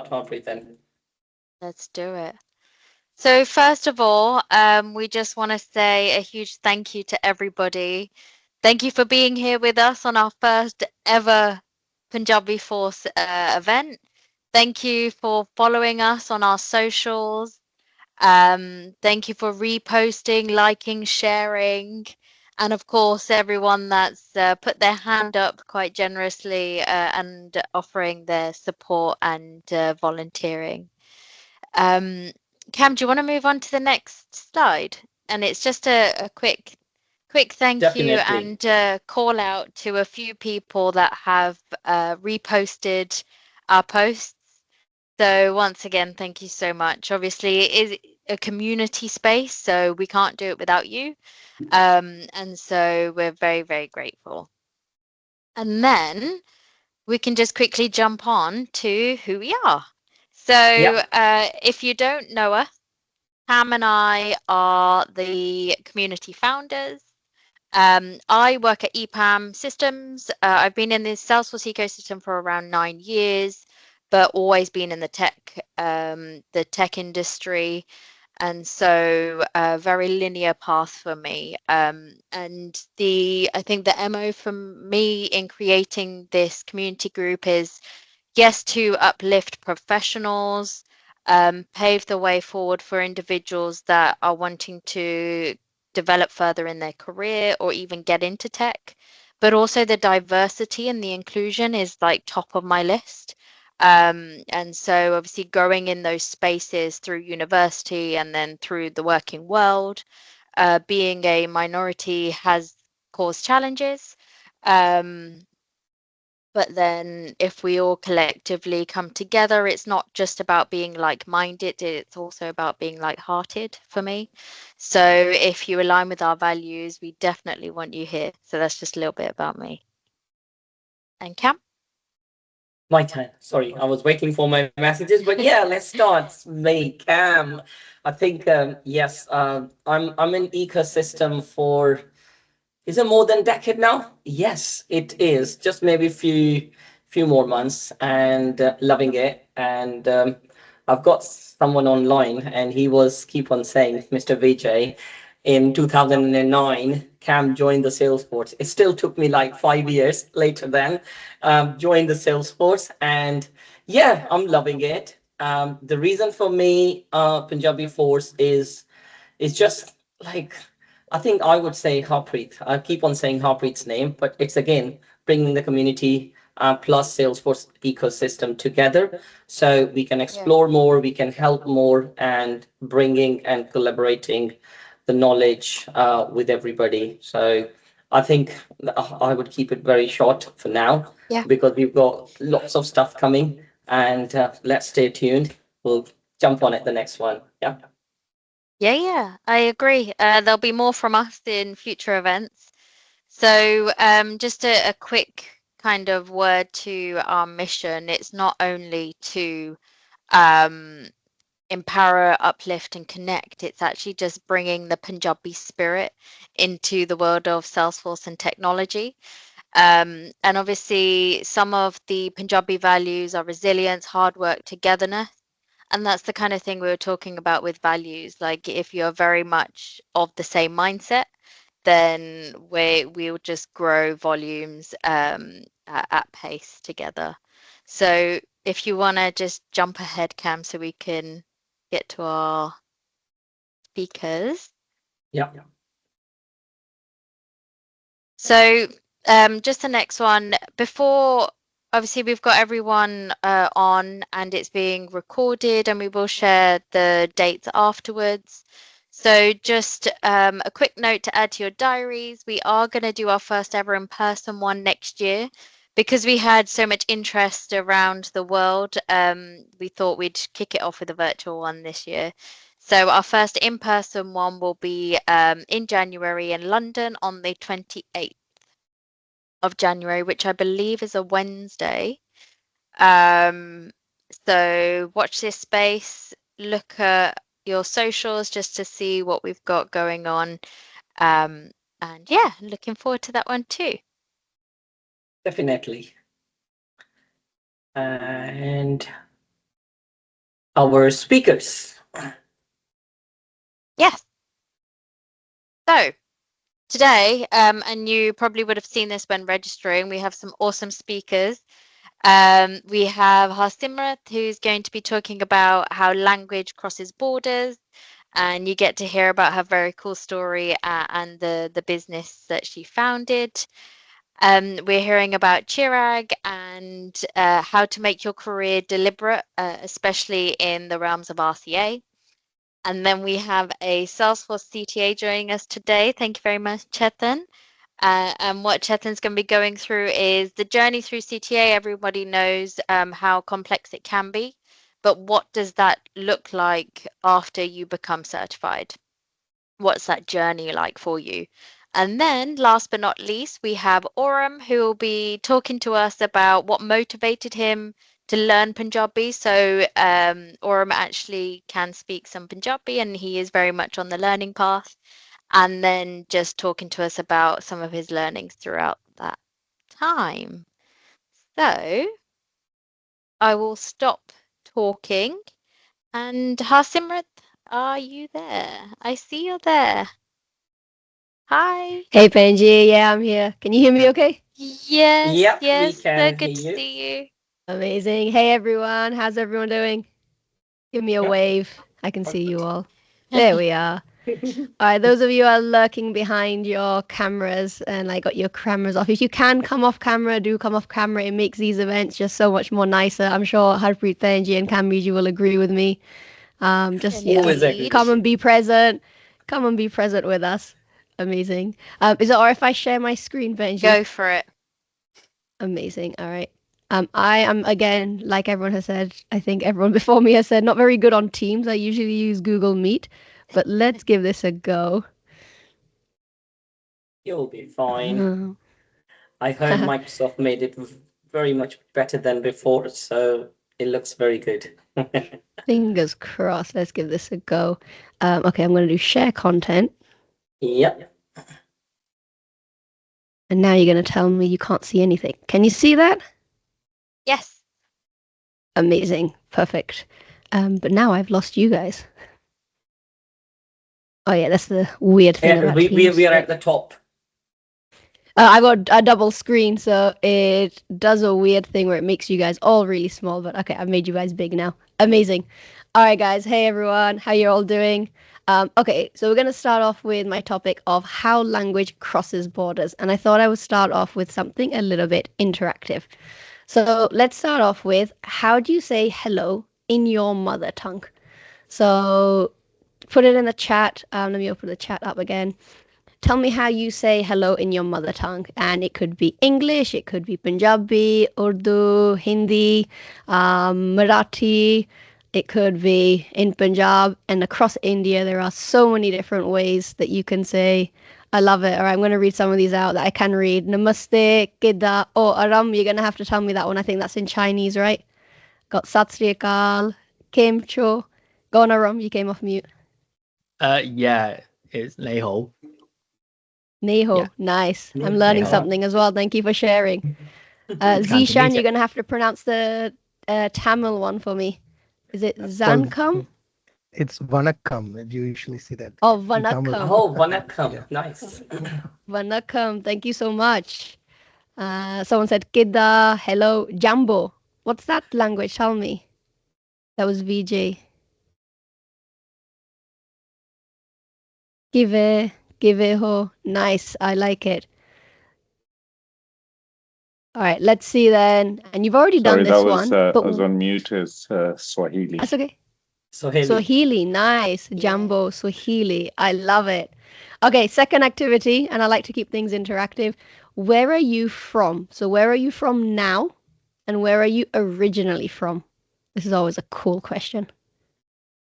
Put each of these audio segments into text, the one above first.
start, Harpreet, then. Let's do it. So first of all, we just want to say a huge thank you to everybody. Thank you for being here with us on our first ever Punjabiforce event. Thank you for following us on our socials. Thank you for reposting, liking, sharing, and of course, everyone that's put their hand up quite generously and offering their support and volunteering. Cam, do you want to move on to the next slide? And it's just a quick thank you Definitely. and call out to a few people that have reposted our posts. So once again, thank you so much. Obviously, it is a community space, so we can't do it without you. And so we're very, very grateful. And then we can just quickly jump on to who we are. So Yep. if you don't know us, Pam and I are the community founders. I work at EPAM Systems. I've been in the Salesforce ecosystem for around 9 years, but always been in the tech industry, and so a very linear path for me. And I think the MO for me in creating this community group is yes, to uplift professionals, pave the way forward for individuals that are wanting to develop further in their career or even get into tech. But also the diversity and the inclusion is like top of my list. And so obviously growing in those spaces through university and then through the working world, being a minority has caused challenges. Um, but then if we all collectively come together, it's not just about being like-minded, it's also about being like-hearted for me. So if you align with our values, we definitely want you here. So that's just a little bit about me. And Cam? My turn. Sorry, I was waiting for my messages, but yeah, let's start. Me, Cam. I think yes. I'm in ecosystem for. Is it more than a decade now? Yes, it is. Just maybe few more months, and loving it. And I've got someone online, and he was keep on saying, Mr. Vijay, in 2009, Cam joined the Salesforce. It still took me like 5 years later than joined the Salesforce, and yeah, I'm loving it. The reason for me, Punjabiforce is just like I think I would say Harpreet. I keep on saying Harpreet's name, but it's again bringing the community plus Salesforce ecosystem together so we can Yeah. explore more, we can help more, and bringing and collaborating the knowledge with everybody. So I think I would keep it very short for now Yeah. because we've got lots of stuff coming, and let's stay tuned. We'll jump on it the next one. Yeah. Yeah, I agree. There'll be more from us in future events. So, just a quick kind of word to our mission. It's not only to um, empower, uplift, and connect. It's actually just bringing the Punjabi spirit into the world of Salesforce and technology. And obviously, some of the Punjabi values are resilience, hard work, togetherness. And that's the kind of thing we were talking about with values. Like, if you're very much of the same mindset, then we'll just grow volumes at pace together. So if you want to just jump ahead, Cam, so we can get to our speakers. Yeah. So just the next one, before obviously we've got everyone on and it's being recorded and we will share the dates afterwards. So just a quick note to add to your diaries. We are going to do our first ever in-person one next year. Because we had so much interest around the world, we thought we'd kick it off with a virtual one this year. So our first in-person one will be in January in London on the 28th of January, which I believe is a Wednesday. Um, so watch this space, look at your socials just to see what we've got going on. And yeah, looking forward to that one too. Definitely. And our speakers. Yes. So today, and you probably would have seen this when registering, we have some awesome speakers. We have 𝗙𝗂𝗧-𝗘𝗩𝗘𝗥, who's going to be talking about how language crosses borders, and you get to hear about her very cool story and the business that she founded. We're hearing about 𝗙𝗃𝗥𝗦𝗧 and how to make your career deliberate, especially in the realms of RCA. And then we have a Salesforce CTA joining us today. Thank you very much, Chetan. And what Chetan's going to be going through is the journey through CTA. Everybody knows how complex it can be, but what does that look like after you become certified? What's that journey like for you? And then last but not least, we have 𝗃𝗏, who will be talking to us about what motivated him to learn Punjabi. So 𝗃𝗏 actually can speak some Punjabi and he is very much on the learning path. And then just talking to us about some of his learnings throughout that time. So I will stop talking. And 𝗙𝗂𝗧-𝗘𝗩𝗘𝗥, are you there? I see you're there. Hi. Hey, Benji. Yeah, I'm here. Can you hear me okay? Yes, Yep, we yes. can So hear good to you. see you. Amazing. Hey, everyone. How's everyone doing? Give me a Yeah. wave. I can see you all. There we are. All right, those of you who are lurking behind your cameras and like got your cameras off, if you can come off camera, do come off camera. It makes these events just so much more nicer. I'm sure 𝗙𝗃𝗥𝗦𝗧, Benji, and Kamiji will agree with me. Just Always agree. come and be present. Come and be present with us. Amazing. Is it all right if I share my screen, Benji? Go for it. Amazing. All right. I am, again, like everyone has said, I think everyone before me has said, not very good on Teams. I usually use Google Meet, but let's give this a go. You'll be fine. I heard Microsoft made it very much better than before, so it looks very good. Fingers crossed. Let's give this a go. Okay, I'm going to do share content. Yep. And now you're going to tell me you can't see anything. Can you see that? Yes. Amazing. Perfect. But now I've lost you guys. Oh yeah, that's the weird thing about Teams. We are at the top. I got a double screen, so it does a weird thing where it makes you guys all really small. But okay, I've made you guys big now. Amazing. All right, guys. Hey, everyone. How you all doing? Okay, so we're going to start off with my topic of how language crosses borders. And I thought I would start off with something a little bit interactive. So let's start off with, how do you say hello in your mother tongue? So put it in the chat. Let me open the chat up again. Tell me how you say hello in your mother tongue. And it could be English, it could be Punjabi, Urdu, Hindi, Marathi. It could be in Punjab, and across India, there are so many different ways that you can say, I love it. All right, I'm going to read some of these out that I can read. Namaste, 𝗙𝗃𝗥𝗦𝗧. Oh, Aram, you're going to have to tell me that one. I think that's in Chinese, right? Got 𝗙𝗏 𝗏𝗏𝗏, 𝗑𝗏 𝗏𝗏. Go on, Aram, you came off mute. Yeah, it's 𝗍 𝗏. 𝗍 𝗏, Yeah. nice. I'm learning 𝗍 𝗏. something as well. Thank you for sharing. Zishan, you're going to have to pronounce the Tamil one for me. Is it Zankam? It's Vanakkam. You usually see that. Oh, in Tamil. Vanakkam. Oh, Vanakkam. Yeah. Nice. Vanakkam. Thank you so much. Someone said Kidda, hello, Jambo. What's that language? Tell me. That was VJ. 𝗃𝗃𝗏𝗃𝗏𝗏. Nice. I like it. All right, let's see then. And you've already done this one. I was on mute as Swahili. That's okay. Swahili. Swahili, nice. Jambo, Swahili. I love it. Okay, second activity, and I like to keep things interactive. Where are you from? So where are you from now? And where are you originally from? This is always a cool question.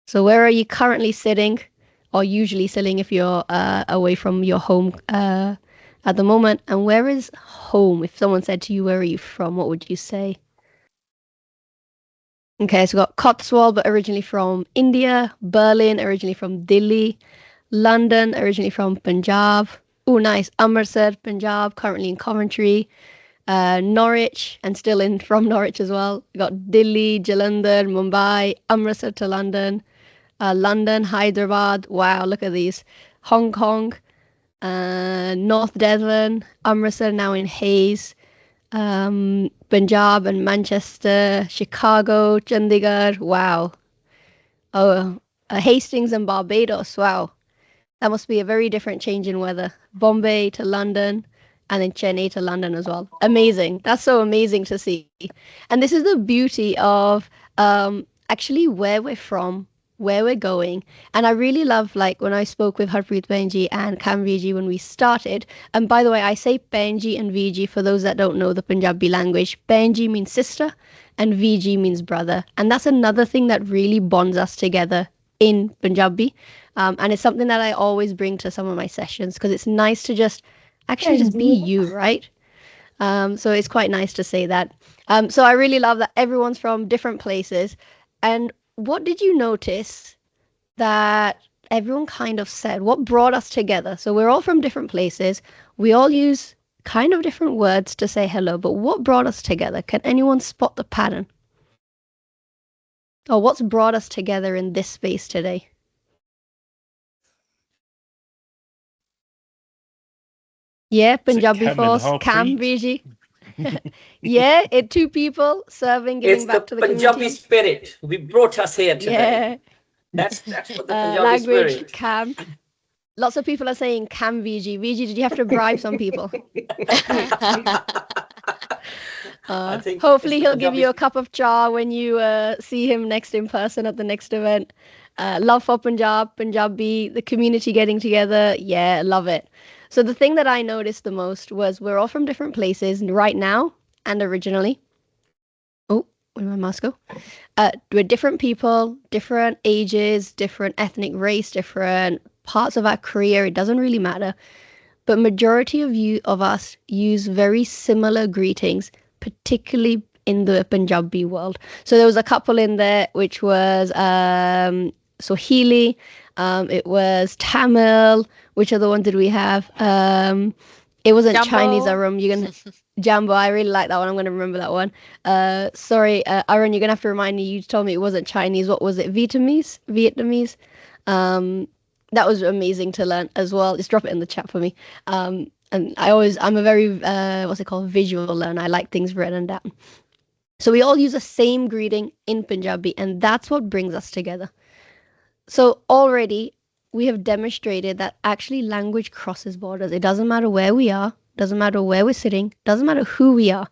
So where are you currently sitting, or usually sitting if you're away from your home at the moment? And where is home? If someone said to you, where are you from? What would you say? Okay, so we've got Cotswold, but originally from India. Berlin, originally from Delhi. London, originally from Punjab. Oh, nice. Amritsar, Punjab, currently in Coventry. Norwich, and still in from Norwich as well. We got Delhi, Jalandhar, Mumbai, Amritsar to London, London, Hyderabad. Wow, look at these. Hong Kong, North Devon, Amritsar now in Hayes, Punjab and Manchester, Chicago, Chandigarh. Wow. Oh, Hastings and Barbados. Wow. That must be a very different change in weather. Bombay to London, and then Chennai to London as well. Amazing. That's so amazing to see. And this is the beauty of actually where we're from, where we're going. And I really love, like, when I spoke with 𝗙𝗂𝗥𝗦𝗧-𝗘𝗩𝗘𝗥 and 𝗙𝗃𝗥𝗦𝗧 when we started. And by the way, I say 𝗙𝗃𝗥𝗦𝗧 and 𝗃𝗦 for those that don't know the Punjabi language. 𝗙𝗃𝗥𝗦𝗧 means sister and 𝗃𝗦 means brother. And that's another thing that really bonds us together in Punjabi. And it's something that I always bring to some of my sessions because it's nice to just actually just be you, right? So it's quite nice to say that. So I really love that everyone's from different places. And what did you notice that everyone kind of said? What brought us together? So we're all from different places. We all use kind of different words to say hello, but what brought us together? Can anyone spot the pattern? Or what's brought us together in this space today? Yeah, Punjabiforce, 𝗙𝗃𝗥𝗦𝗧-𝗘𝗩𝗘𝗥. Yeah, two people serving, giving It's back the to the Punjabi community. spirit. We brought us here today. Yeah, That's what the Punjabi language, spirit. Cam. Lots of people are saying 𝗙𝗃𝗥𝗦𝗧. VG, did you have to bribe some people? I think Hopefully it's the he'll give you a Punjabi- cup of cha when you see him next in person at the next event. Love for Punjab, Punjabi, the community getting together. Yeah, love it. So the thing that I noticed the most was we're all from different places right now and originally. Oh, where did my mouse go? We're different people, different ages, different ethnic race, different parts of our career. It doesn't really matter. But majority of us use very similar greetings, particularly in the Punjabi world. So there was a couple in there, which was Swahili, it was Tamil. Which other one did we have? It wasn't Jambo. Chinese, Arun. You're gonna Jambo. I really like that one. I'm gonna remember that one. Sorry, Arun, you're gonna have to remind me. You told me it wasn't Chinese. What was it? Vietnamese. That was amazing to learn as well. Just drop it in the chat for me. And I'm a very visual learner. I like things written down. So we all use the same greeting in Punjabi, and that's what brings us together. So already we have demonstrated that actually language crosses borders. It doesn't matter where we are, doesn't matter where we're sitting, doesn't matter who we are.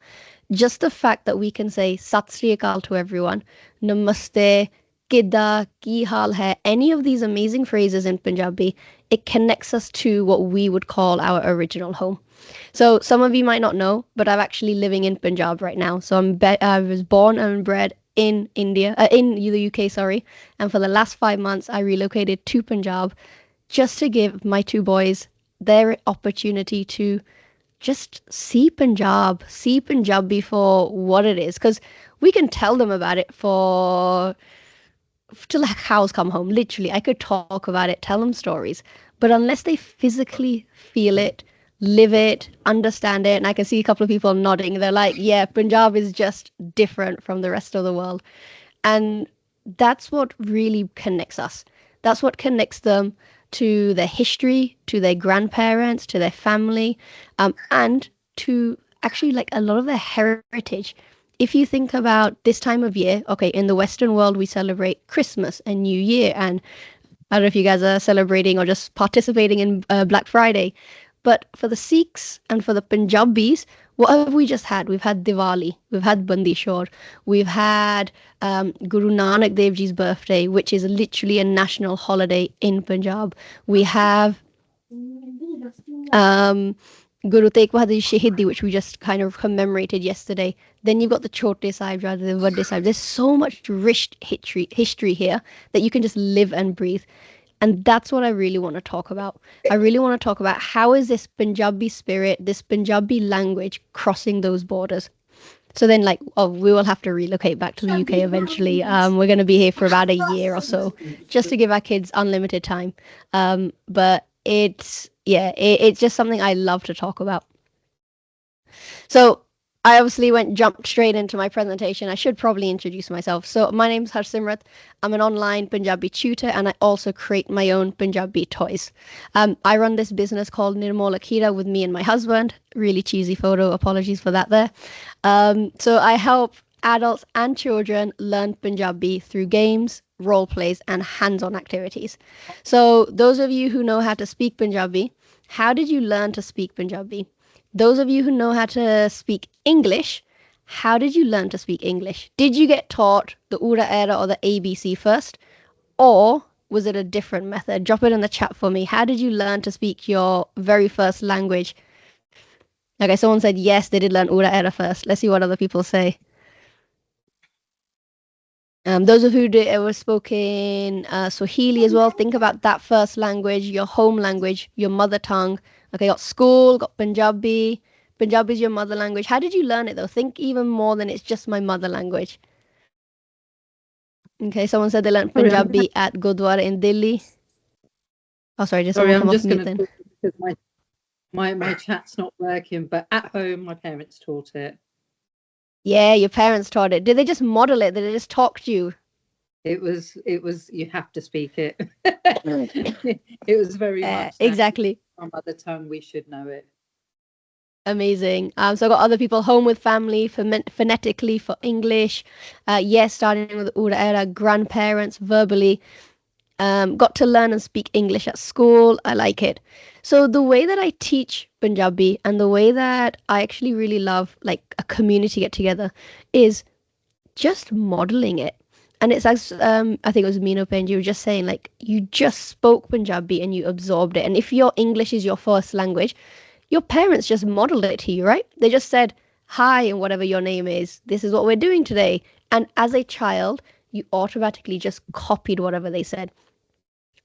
Just the fact that we can say Sat Sri Akal to everyone, Namaste, 𝗙𝗃𝗥𝗦𝗧-𝗘𝗩𝗘𝗥, any of these amazing phrases in Punjabi, it connects us to what we would call our original home. So some of you might not know, but I'm actually living in Punjab right now. So I was born and bred in India, in the UK, sorry. And for the last 5 months, I relocated to Punjab just to give my two boys their opportunity to just see Punjabi for what it is. Because we can tell them about it till the cows come home. Literally, I could talk about it, tell them stories. But unless they physically feel it, live it, understand it, and I can see a couple of people nodding. They're like, yeah, Punjab is just different from the rest of the world. And that's what really connects us. That's what connects them to their history, to their grandparents, to their family, and to actually like a lot of their heritage. If you think about this time of year, okay, in the Western world, we celebrate Christmas and New Year. And I don't know if you guys are celebrating or just participating in Black Friday. But for the Sikhs and for the Punjabis, what have we just had? We've had Diwali, we've had Bandi Chhor, we've had Guru Nanak Dev Ji's birthday, which is literally a national holiday in Punjab. We have Guru 𝗃𝗏𝗧-𝗘𝗩𝗘𝗥, which we just kind of commemorated yesterday. Then you've got the 𝐶hote Sahibzade, the 𝗏ॾे Sahib. There's so much rich history here that you can just live and breathe. And that's what I really want to talk about. I really want to talk about how is this Punjabi spirit, this Punjabi language crossing those borders. So then we will have to relocate back to the UK eventually. We're going to be here for about a year or so just to give our kids unlimited time. But it's just something I love to talk about. So I obviously jumped straight into my presentation. I should probably introduce myself. So my name's 𝗙𝗂𝗧-𝗘𝗩𝗘𝗥. I'm an online Punjabi tutor, and I also create my own Punjabi toys. I run this business called 𝗙𝗂𝗥𝗦𝗧-𝗘𝗩𝗘𝗥 with me and my husband. Really cheesy photo. Apologies for that there. So I help adults and children learn Punjabi through games, role plays, and hands-on activities. So those of you who know how to speak Punjabi, how did you learn to speak Punjabi? Those of you who know how to speak English, how did you learn to speak English? Did you get taught the 𝗙𝗃𝗏 or the ABC first? Or was it a different method? Drop it in the chat for me. How did you learn to speak your very first language? Okay, someone said yes, they did learn 𝗙𝗃𝗏 first. Let's see what other people say. Those of you who were spoken Swahili as well, think about that first language, your home language, your mother tongue. Okay, got school, got Punjabi. Punjabi is your mother language. How did you learn it though? Think even more than it's just my mother language. Okay, someone said they learned Punjabi at Gurdwara in Delhi. Oh, sorry, just Sorry, someone come I'm off just mute going then. to because my chat's not working, but at home my parents taught it. Yeah, your parents taught it. Did they just model it? Did they just talk to you? It was you have to speak it. It was very much exactly. our mother tongue, we should know it. Amazing. So I've got other people home with family, phonetically for English. Yes, starting with 𝗙𝗃𝗏𝗏, grandparents verbally. Got to learn and speak English at school. I like it. So the way that I teach Punjabi and the way that I actually really love like a community get together is just modeling it. And it's as I think it was Mino Pen, you were just saying like you just spoke Punjabi and you absorbed it. And if your English is your first language, your parents just modeled it to you, right? They just said, hi, and whatever your name is, this is what we're doing today. And as a child, you automatically just copied whatever they said.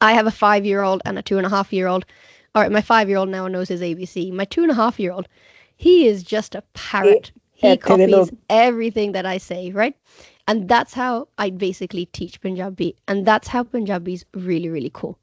I have a 5-year-old and a 2.5-year-old. All right, my 5-year-old now knows his ABC. My 2.5-year-old, he is just a parrot. He copies everything that I say, right? And that's how I basically teach Punjabi. And that's how Punjabi is really, really cool.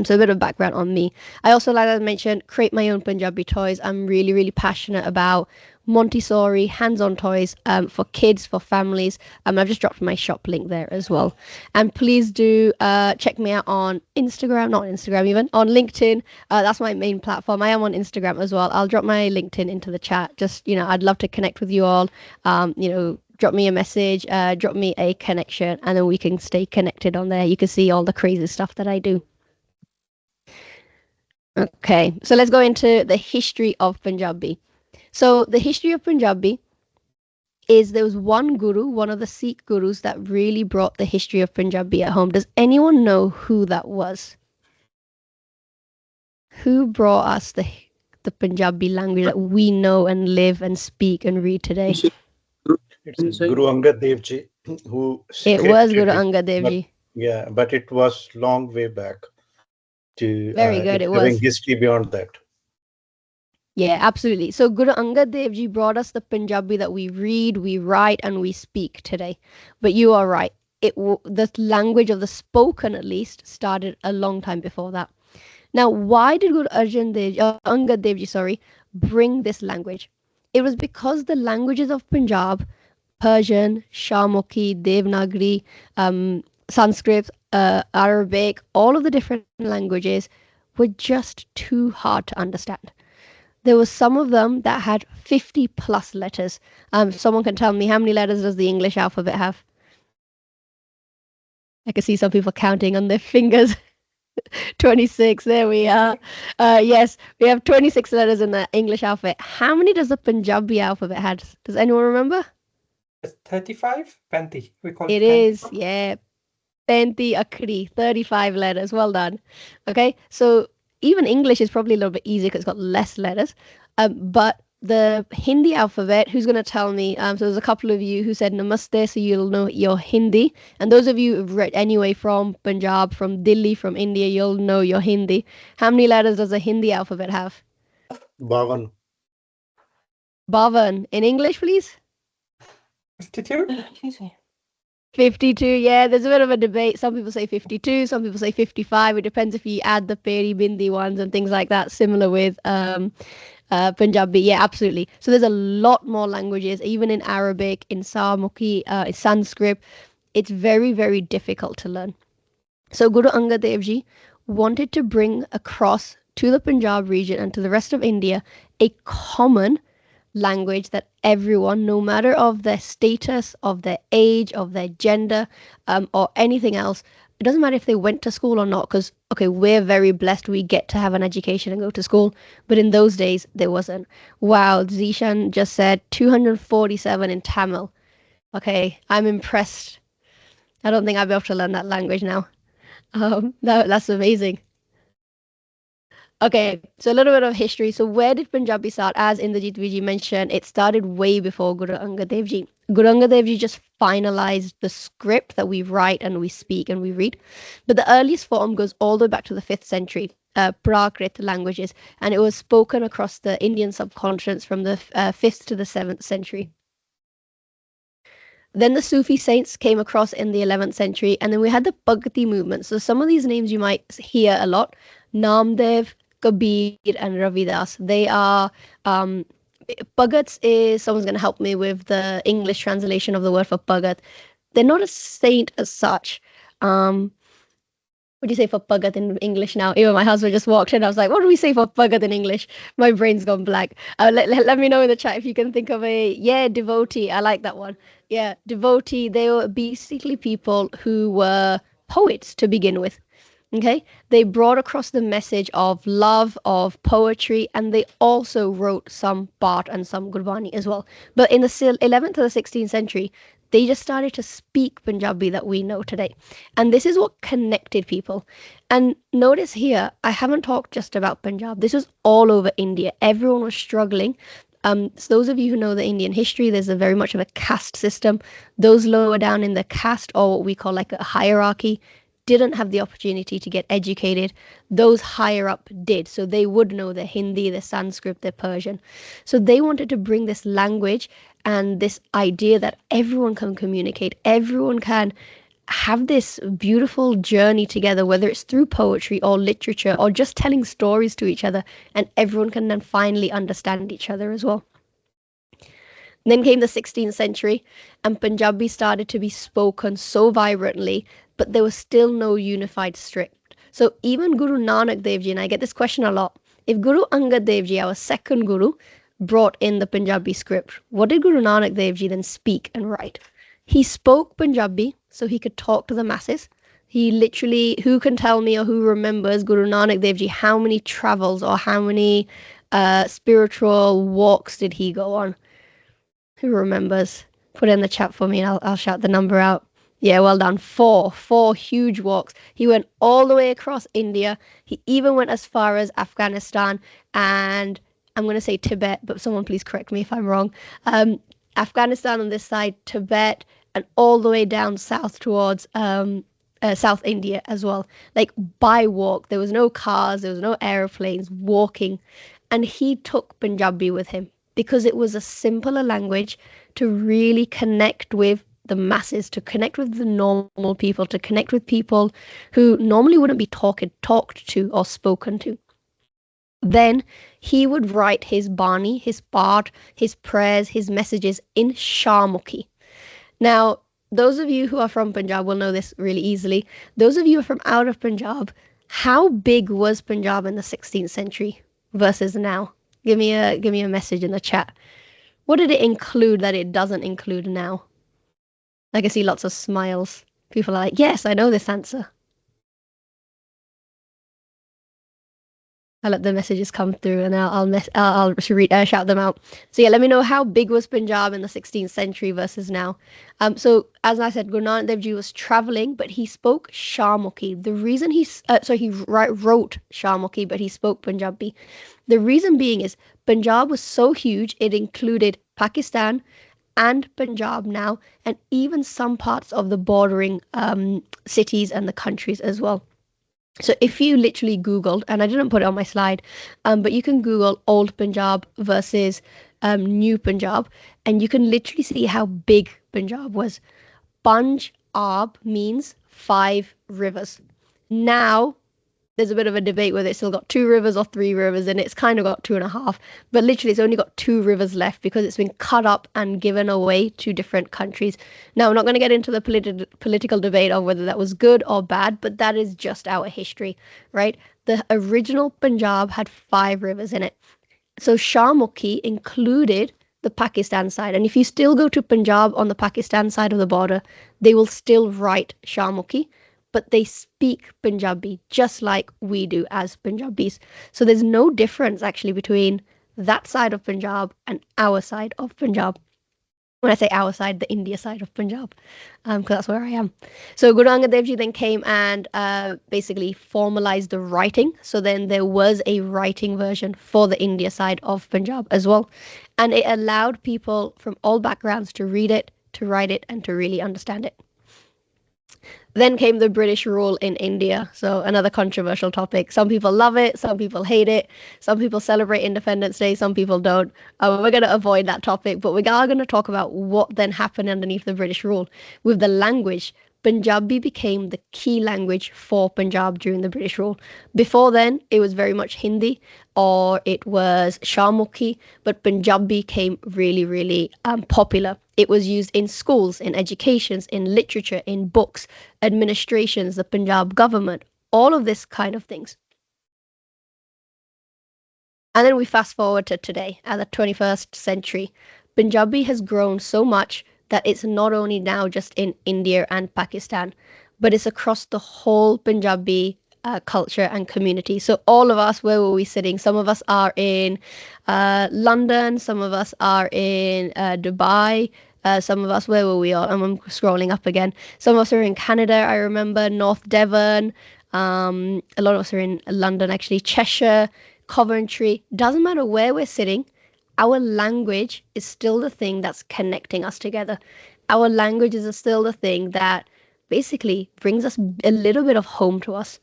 So a bit of background on me. I also, like I mentioned, create my own Punjabi toys. I'm really, really passionate about Montessori, hands-on toys for kids, for families. I've just dropped my shop link there as well. And please do check me out on Instagram, not Instagram even, on LinkedIn. That's my main platform. I am on Instagram as well. I'll drop my LinkedIn into the chat. Just, I'd love to connect with you all. Drop me a message, drop me a connection, and then we can stay connected on there. You can see all the crazy stuff that I do. Okay, so let's go into the history of Punjabi. So the history of Punjabi is there was one guru, one of the Sikh gurus that really brought the history of Punjabi at home. Does anyone know who that was? Who brought us the Punjabi language that we know and live and speak and read today? It's Guru Angad Dev Ji who It was Guru Angad Dev Ji. Yeah, but it was long way back. Very good, it was. History beyond that. Yeah, absolutely. So Guru Angad Dev Ji brought us the Punjabi that we read, we write, and we speak today. But you are right. The language of the spoken, at least, started a long time before that. Now, why did Guru Angad Dev Ji, bring this language? It was because the languages of Punjab, Persian, Shamukhi, Devanagari, Sanskrit, Arabic, all of the different languages were just too hard to understand. There were some of them that had 50 plus letters. Someone can tell me how many letters does the English alphabet have? I can see some people counting on their fingers. 26, there we are. Yes, we have 26 letters in the English alphabet. How many does the Punjabi alphabet have? Does anyone remember? 35? 20. We call it 20. is, yeah. 20 akri, 35 letters. Well done. Okay, so even English is probably a little bit easier because it's got less letters. But the Hindi alphabet, who's going to tell me? So there's a couple of you who said namaste, so you'll know your Hindi. And those of you who've read anyway from Punjab, from Delhi, from India, you'll know your Hindi. How many letters does the Hindi alphabet have? 52. 52. In English, please? 52? 52, yeah, there's a bit of a debate. Some people say 52, some people say 55. It depends if you add the peri bindi ones and things like that, similar with Punjabi, yeah, absolutely. So there's a lot more languages, even in Arabic, in Sarmukhi, in Sanskrit. It's very, very difficult to learn. So Guru Angad Dev Ji wanted to bring across to the Punjab region and to the rest of India a common language that everyone, no matter of their status, of their age, of their gender, or anything else, it doesn't matter if they went to school or not, because, okay, we're very blessed we get to have an education and go to school, but in those days, there wasn't. Wow, Zishan just said 247 in Tamil. Okay, I'm impressed. I don't think I'll be able to learn that language now. That's amazing. Okay, so a little bit of history. So where did Punjabi start? As Indrajit Viji mentioned, it started way before Guru Angad Dev Ji. Guru Angad Dev Ji just finalized the script that we write and we speak and we read. But the earliest form goes all the way back to the 5th century, Prakrit languages, and it was spoken across the Indian subcontinent from the 5th to the 7th century. Then the Sufi saints came across in the 11th century, and then we had the Bhakti movement. So some of these names you might hear a lot: Namdev, Kabir, and Ravidas. They are Bhagats is, someone's going to help me with the English translation of the word for Bhagat. They're not a saint as such. What do you say for Bhagat in English now? Even my husband just walked in. I was like, what do we say for Bhagat in English? My brain's gone blank. Let me know in the chat if you can think of devotee. I like that one. Yeah, devotee. They were basically people who were poets to begin with. Okay, they brought across the message of love, of poetry, and they also wrote some Path and some Gurbani as well. But in the 11th to the 16th century, they just started to speak Punjabi that we know today. And this is what connected people. And notice here, I haven't talked just about Punjab. This was all over India. Everyone was struggling. So those of you who know the Indian history, there's very much of a caste system. Those lower down in the caste, or what we call like a hierarchy, didn't have the opportunity to get educated. Those higher up did. So they would know the Hindi, the Sanskrit, the Persian. So they wanted to bring this language and this idea that everyone can communicate, everyone can have this beautiful journey together, whether it's through poetry or literature or just telling stories to each other, and everyone can then finally understand each other as well. Then came the 16th century, and Punjabi started to be spoken so vibrantly, but there was still no unified script. So even Guru Nanak Dev Ji, and I get this question a lot, if Guru Angad Dev Ji, our second Guru, brought in the Punjabi script, what did Guru Nanak Dev Ji then speak and write? He spoke Punjabi so he could talk to the masses. He literally, who can tell me or who remembers Guru Nanak Dev Ji, how many travels or how many spiritual walks did he go on? Who remembers? Put it in the chat for me and I'll shout the number out. Yeah, well done. Four huge walks. He went all the way across India. He even went as far as Afghanistan and I'm going to say Tibet, but someone please correct me if I'm wrong. Afghanistan on this side, Tibet, and all the way down south towards South India as well. Like by walk. There was no cars, there was no airplanes, walking. And he took Punjabi with him because it was a simpler language to really connect with the masses, to connect with the normal people, to connect with people who normally wouldn't be talked to or spoken to. Then he would write his Bani, his Path, his prayers, his messages in Sharmukhi. Now, those of you who are from Punjab will know this really easily. Those of you who are from out of Punjab, how big was Punjab in the 16th century versus now? Give me a message in the chat. What did it include that it doesn't include now? I can see lots of smiles. People are like, yes, I know this answer. I'll let the messages come through and I'll shout them out. So yeah, let me know how big was Punjab in the 16th century versus now. So as I said, Guru Nanak Dev Ji was traveling, but he spoke Sharmukhi. The reason he wrote Sharmukhi, but he spoke Punjabi. The reason being is Punjab was so huge, it included Pakistan and Punjab now, and even some parts of the bordering cities and the countries as well. So if you literally Googled, and I didn't put it on my slide, but you can Google Old Punjab versus New Punjab, and you can literally see how big Punjab was. Punjab means 5 rivers. Now, there's a bit of a debate whether it's still got 2 rivers or 3 rivers, and it's kind of got 2.5. But literally, it's only got 2 rivers left because it's been cut up and given away to different countries. Now, I'm not going to get into the political debate of whether that was good or bad, but that is just our history, right? The original Punjab had 5 rivers in it. So 𝗙𝗃𝗧 included the Pakistan side. And if you still go to Punjab on the Pakistan side of the border, they will still write 𝗙𝗃𝗧, but they speak Punjabi just like we do as Punjabis. So there's no difference actually between that side of Punjab and our side of Punjab. When I say our side, the India side of Punjab, because that's where I am. So Guru Angad Dev Ji then came and basically formalized the writing. So then there was a writing version for the India side of Punjab as well. And it allowed people from all backgrounds to read it, to write it, and to really understand it. Then came the British rule in India. So another controversial topic. Some people love it, some people hate it, some people celebrate Independence Day, some people don't. We're going to avoid that topic, but we are going to talk about what then happened underneath the British rule. With the language, Punjabi became the key language for Punjab during the British rule. Before then, it was very much Hindi or it was 𝗙𝗃𝗧, but Punjabi came really, really popular. It was used in schools, in educations, in literature, in books, administrations, the Punjab government, all of this kind of things. And then we fast forward to today, at the 21st century. Punjabi has grown so much that it's not only now just in India and Pakistan, but it's across the whole Punjabi culture and community. So all of us, where were we sitting? Some of us are in London, some of us are in Dubai, some of us, where were we all? I'm scrolling up again. Some of us are in Canada, I remember, North Devon, a lot of us are in London actually, Cheshire, Coventry. Doesn't matter where we're sitting, our language is still the thing that's connecting us together. Our language is still the thing that basically brings us a little bit of home to us.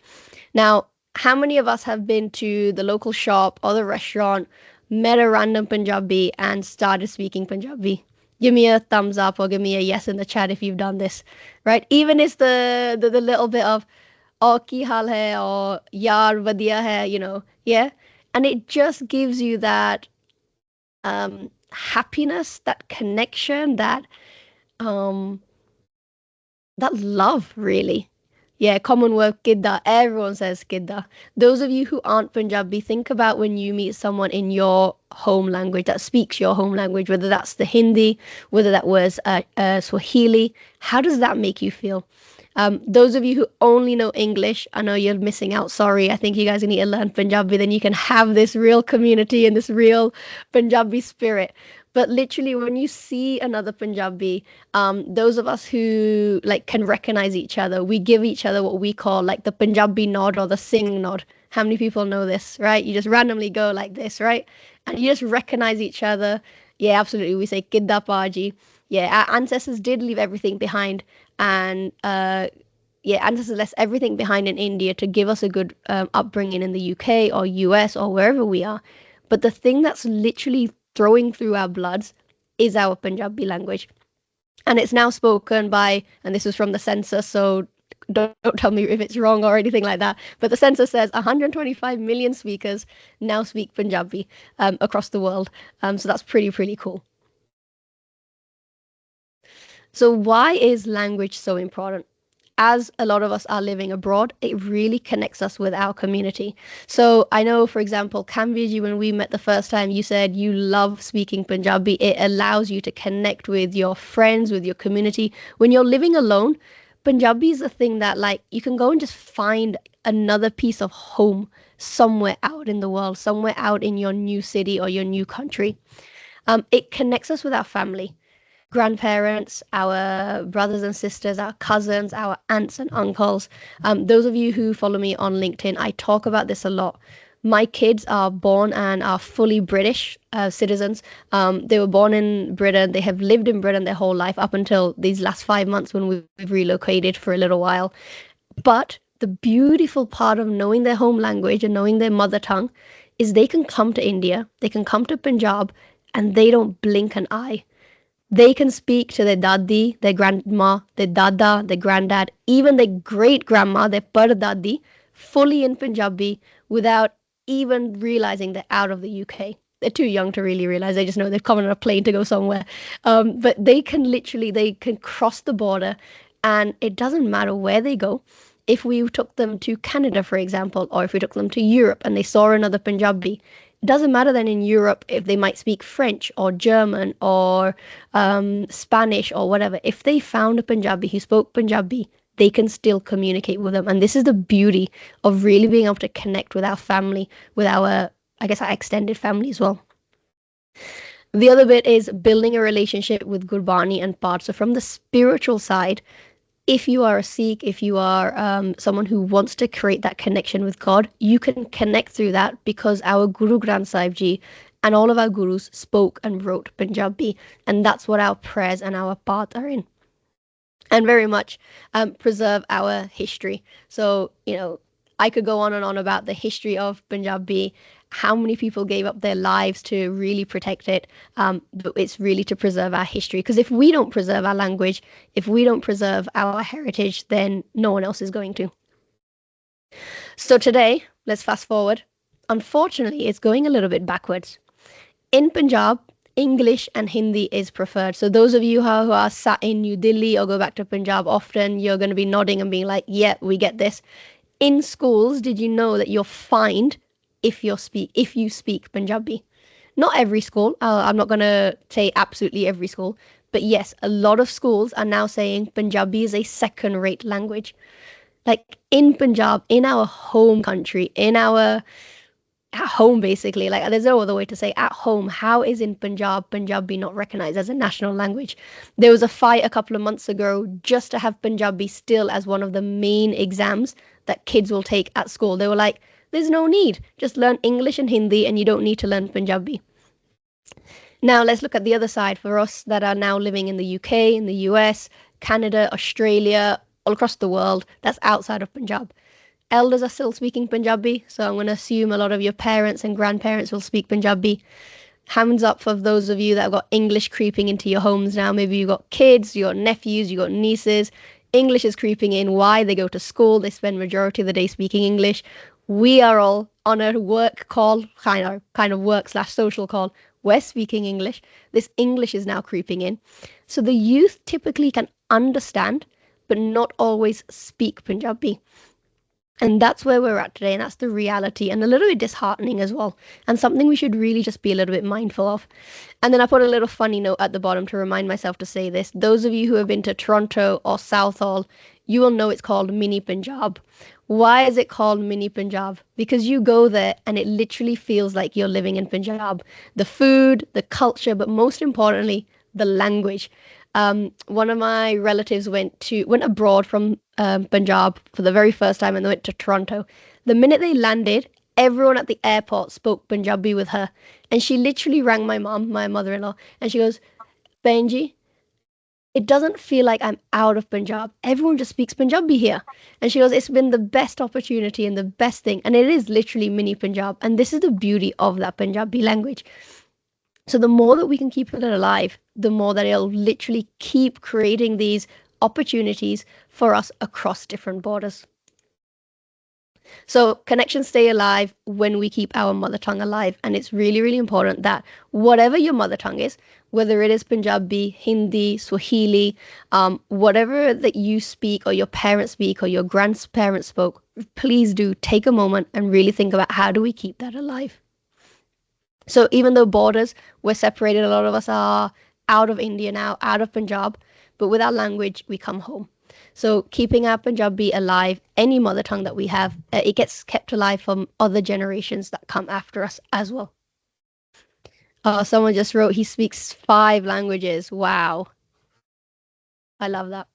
Now, how many of us have been to the local shop or the restaurant, met a random Punjabi and started speaking Punjabi? Give me a thumbs up or give me a yes in the chat if you've done this, right? Even it's the little bit of, oh, 𝗙𝗃𝗧 or yaar vadiya hai, you know, yeah? And it just gives you that happiness, that connection, that love, really. Yeah, common word 𝗃𝗲. Everyone says 𝗃𝗲. Those of you who aren't Punjabi, think about when you meet someone in your home language that speaks your home language, whether that's the Hindi, whether that was Swahili. How does that make you feel? Those of you who only know English, I know you're missing out. Sorry, I think you guys need to learn Punjabi. Then you can have this real community and this real Punjabi spirit. But literally, when you see another Punjabi, those of us who can recognize each other, we give each other what we call the Punjabi nod or the sing nod. How many people know this, right? You just randomly go like this, right? And you just recognize each other. Yeah, absolutely. We say 𝗃𝗲 𝗙𝗧. Yeah, our ancestors did leave everything behind. And ancestors left everything behind in India to give us a good upbringing in the UK or US or wherever we are. But the thing that's literally throwing through our bloods is our Punjabi language. And it's now spoken by, and this is from the census, so don't tell me if it's wrong or anything like that, but the census says 125 million speakers now speak Punjabi across the world. So that's pretty cool. So why is language so important? As a lot of us are living abroad, it really connects us with our community. So I know, for example, Kanvi, when we met the first time, you said you love speaking Punjabi. It allows you to connect with your friends, with your community. When you're living alone, Punjabi is a thing that you can go and just find another piece of home somewhere out in the world, somewhere out in your new city or your new country. It connects us with our family. Grandparents, our brothers and sisters, our cousins, our aunts and uncles. Those of you who follow me on LinkedIn, I talk about this a lot. My kids are born and are fully British citizens. They were born in Britain. They have lived in Britain their whole life up until these last 5 months when we've relocated for a little while. But the beautiful part of knowing their home language and knowing their mother tongue is they can come to India, they can come to Punjab, and they don't blink an eye. They can speak to their dadi, their grandma, their dada, their granddad, even their great-grandma, their pardadi, fully in Punjabi without even realizing they're out of the UK. They're too young to really realize. They just know they've come on a plane to go somewhere. But they can cross the border, and it doesn't matter where they go. If we took them to Canada, for example, or if we took them to Europe and they saw another Punjabi, it doesn't matter then in Europe if they might speak French or German or Spanish or whatever. If they found a Punjabi who spoke Punjabi, they can still communicate with them. And this is the beauty of really being able to connect with our family, with our extended family as well. The other bit is building a relationship with Gurbani and Path. So from the spiritual side, if you are a Sikh, if you are someone who wants to create that connection with God, you can connect through that because our Guru Granth Sahib Ji and all of our gurus spoke and wrote Punjabi. And that's what our prayers and our path are in. And very much preserve our history. So, I could go on and on about the history of Punjabi, how many people gave up their lives to really protect it. But it's really to preserve our history. Because if we don't preserve our language, if we don't preserve our heritage, then no one else is going to. So today, let's fast forward. Unfortunately, it's going a little bit backwards. In Punjab, English and Hindi is preferred. So those of you who are sat in New Delhi or go back to Punjab often, you're going to be nodding and being like, yeah, we get this. In schools, did you know that you're fined if you speak Punjabi? Not every school. I'm not going to say absolutely every school. But yes, a lot of schools are now saying Punjabi is a second-rate language. Like in Punjab, in our home country, in our at home, basically, like there's no other way to say at home. How is in Punjabi not recognized as a national language? There was a fight a couple of months ago just to have Punjabi still as one of the main exams that kids will take at school. They were like, there's no need, just learn English and Hindi and you don't need to learn Punjabi. Now let's look at the other side for us that are now living in the UK, in the US, Canada, Australia, all across the world. That's outside of Punjab. Elders are still speaking Punjabi, so I'm going to assume a lot of your parents and grandparents will speak Punjabi. Hands up for those of you that have got English creeping into your homes now. Maybe you've got kids, you've got nephews, you've got nieces. English is creeping in. Why? They go to school, they spend majority of the day speaking English. We are all on a work call, kind of work/social call. We're speaking English. This English is now creeping in. So the youth typically can understand, but not always speak Punjabi. And that's where we're at today, and that's the reality, and a little bit disheartening as well, and something we should really just be a little bit mindful of. And then I put a little funny note at the bottom to remind myself to say this. Those of you who have been to Toronto or Southall, you will know it's called Mini Punjab. Why is it called Mini Punjab? Because you go there and it literally feels like you're living in Punjab. The food, the culture, but most importantly, the language. One of my relatives went abroad from Punjab for the very first time, and they went to Toronto. The minute they landed, everyone at the airport spoke Punjabi with her, and she literally rang my mom, my mother-in-law, and she goes, Benji, it doesn't feel like I'm out of Punjab. Everyone just speaks Punjabi here. And she goes, it's been the best opportunity and the best thing, and it is literally mini Punjab, and this is the beauty of that Punjabi language. So the more that we can keep it alive, the more that it'll literally keep creating these opportunities for us across different borders. So connections stay alive when we keep our mother tongue alive. And it's really, really important that whatever your mother tongue is, whether it is Punjabi, Hindi, Swahili, whatever that you speak or your parents speak or your grandparents spoke, please do take a moment and really think about how do we keep that alive. So even though borders, we're separated, a lot of us are out of India now, out of Punjab, but with our language, we come home. So keeping our Punjabi alive, any mother tongue that we have, it gets kept alive from other generations that come after us as well. Someone just wrote, he speaks 5 languages. Wow. I love that.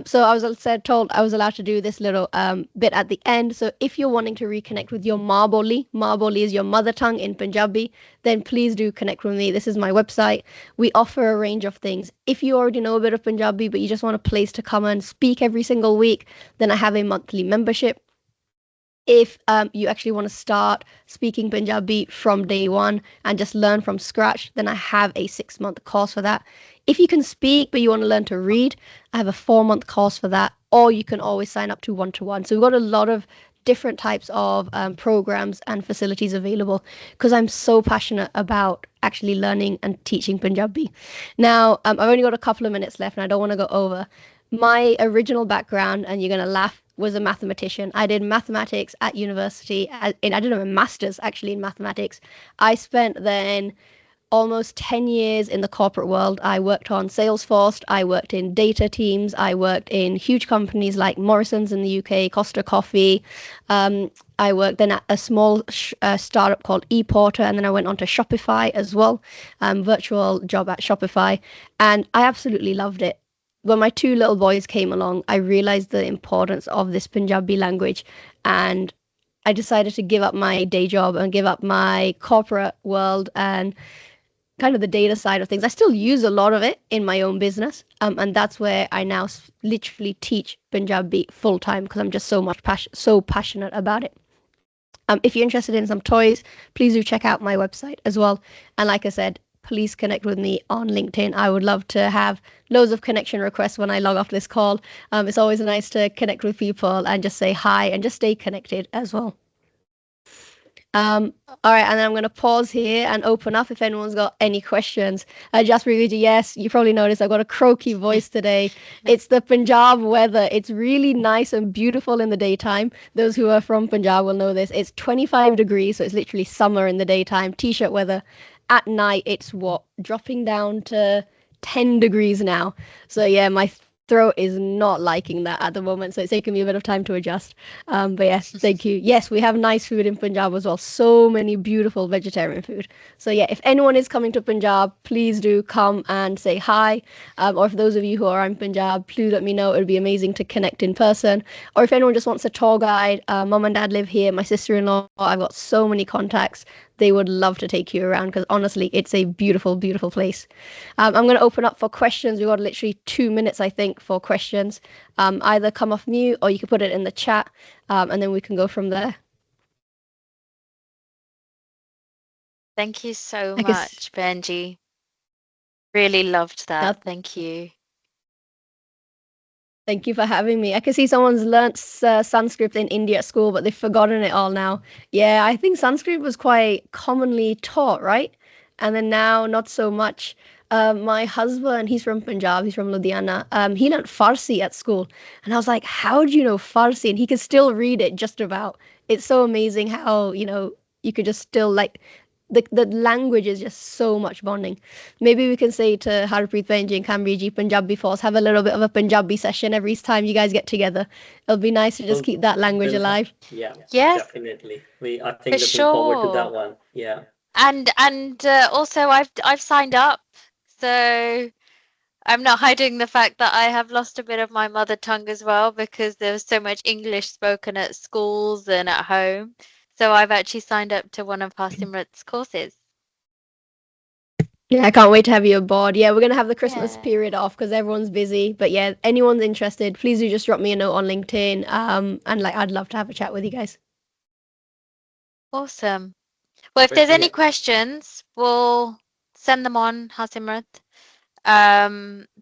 So I was told I was allowed to do this little bit at the end. So if you're wanting to reconnect with your Ma Boli is your mother tongue in Punjabi, then please do connect with me. This is my website. We offer a range of things. If you already know a bit of Punjabi, but you just want a place to come and speak every single week, then I have a monthly membership. If you actually want to start speaking Punjabi from day one and just learn from scratch, then I have a 6-month course for that. If you can speak, but you want to learn to read, I have a 4-month course for that, or you can always sign up to one-to-one. So we've got a lot of different types of programs and facilities available, because I'm so passionate about actually learning and teaching Punjabi. Now, I've only got a couple of minutes left and I don't want to go over. My original background, and you're going to laugh, was a mathematician. I did mathematics at university. I did a master's actually in mathematics. I spent then almost 10 years in the corporate world. I worked on Salesforce, I worked in data teams, I worked in huge companies like Morrison's in the UK, Costa Coffee. I worked then at a small startup called 𝗙𝗃𝗏𝗧, and then I went on to Shopify as well, virtual job at Shopify, and I absolutely loved it. When my two little boys came along, I realized the importance of this Punjabi language, and I decided to give up my day job and give up my corporate world and kind of the data side of things. I still use a lot of it in my own business, and that's where I now literally teach Punjabi full time, because I'm just so passionate about it. If you're interested in some toys, please do check out my website as well. And like I said, please connect with me on LinkedIn. I would love to have loads of connection requests when I log off this call. It's always nice to connect with people and just say hi and just stay connected as well. All right, and then I'm going to pause here and open up if anyone's got any questions. Jasper, yes, you probably noticed I've got a croaky voice today. It's the Punjab weather. It's really nice and beautiful in the daytime. Those who are from Punjab will know this. It's 25 degrees, so it's literally summer in the daytime, t-shirt weather. At night, it's dropping down to 10 degrees now. So yeah, my throat is not liking that at the moment, so it's taking me a bit of time to adjust. But yes, thank you. Yes, we have nice food in Punjab as well. So many beautiful vegetarian food. So yeah, if anyone is coming to Punjab, please do come and say hi. Or for those of you who are in Punjab, please let me know. It would be amazing to connect in person. Or if anyone just wants a tour guide, mom and dad live here, my sister-in-law, I've got so many contacts. They would love to take you around, because honestly, it's a beautiful, beautiful place. I'm going to open up for questions. We've got literally 2 minutes, I think, for questions. Either come off mute or you can put it in the chat, and then we can go from there. Thank you so much, Benji. Really loved that. Thank you. Thank you for having me. I can see someone's learnt Sanskrit in India at school, but they've forgotten it all now. Yeah, I think Sanskrit was quite commonly taught, right? And then now, not so much. My husband, he's from Punjab, he's from Ludhiana. He learnt Farsi at school. And I was like, how do you know Farsi? And he could still read it just about. It's so amazing how, you could just still the language is just so much bonding. Maybe we can say to 𝗙𝗃𝗏𝗧 and 𝗙𝗃𝗏𝗧 Punjabiforce, have a little bit of a Punjabi session every time you guys get together. It'll be nice to just keep that language alive. Yeah, yes, definitely. I think looking forward to that one. Yeah. And also I've signed up, so I'm not hiding the fact that I have lost a bit of my mother tongue as well, because there was so much English spoken at schools and at home. So I've actually signed up to one of Harsimrat's courses. Yeah, I can't wait to have you aboard. Yeah, we're going to have the Christmas period off because everyone's busy. But yeah, anyone's interested, please do just drop me a note on LinkedIn. And I'd love to have a chat with you guys. Awesome. Well, if there's any questions, we'll send them on, Harsimrat.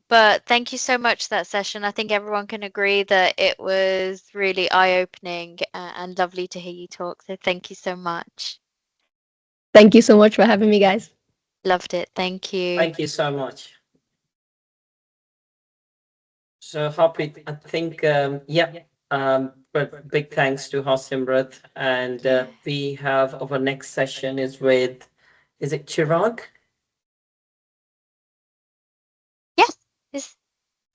But thank you so much for that session. I think everyone can agree that it was really eye-opening and lovely to hear you talk. So thank you so much. Thank you so much for having me, guys. Loved it. Thank you. Thank you so much. So Harpreet, I think, but big thanks to Harsimrat. And we have our next session is with, is it Chirag? Yes. Is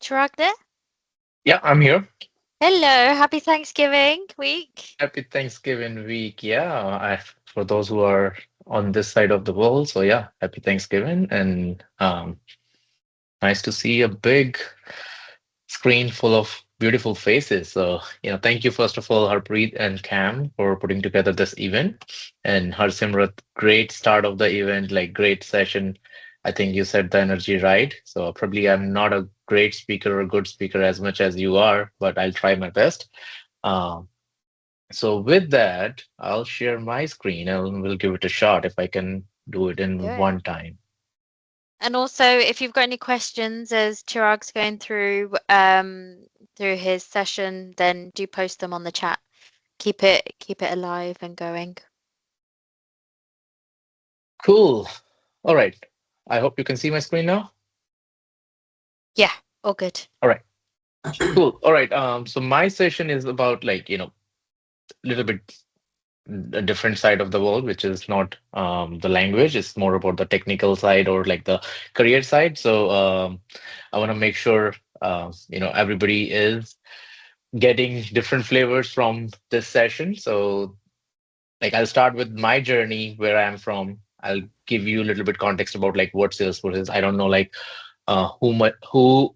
Chirag there? Yeah, I'm here. Hello. Happy Thanksgiving week. Happy Thanksgiving week. Yeah, for those who are on this side of the world. So yeah, happy Thanksgiving, and nice to see a big screen full of beautiful faces. So thank you first of all, Harpreet and Cam, for putting together this event, and Harsimrat, great start of the event, like great session. I think you said the energy right. So probably I'm not a great speaker or a good speaker as much as you are, but I'll try my best. So with that, I'll share my screen and we'll give it a shot if I can do it in one time. And also, if you've got any questions as Chirag's going through his session, then do post them on the chat, keep it alive and going. Cool. All right. I hope you can see my screen now. Yeah, all good. All right. Cool. All right. So my session is about like, a little bit a different side of the world, which is not the language. It's more about the technical side or like the career side. So I want to make sure everybody is getting different flavors from this session. So like I'll start with my journey where I am from. I'll give you a little bit context about like what Salesforce is. I don't know like who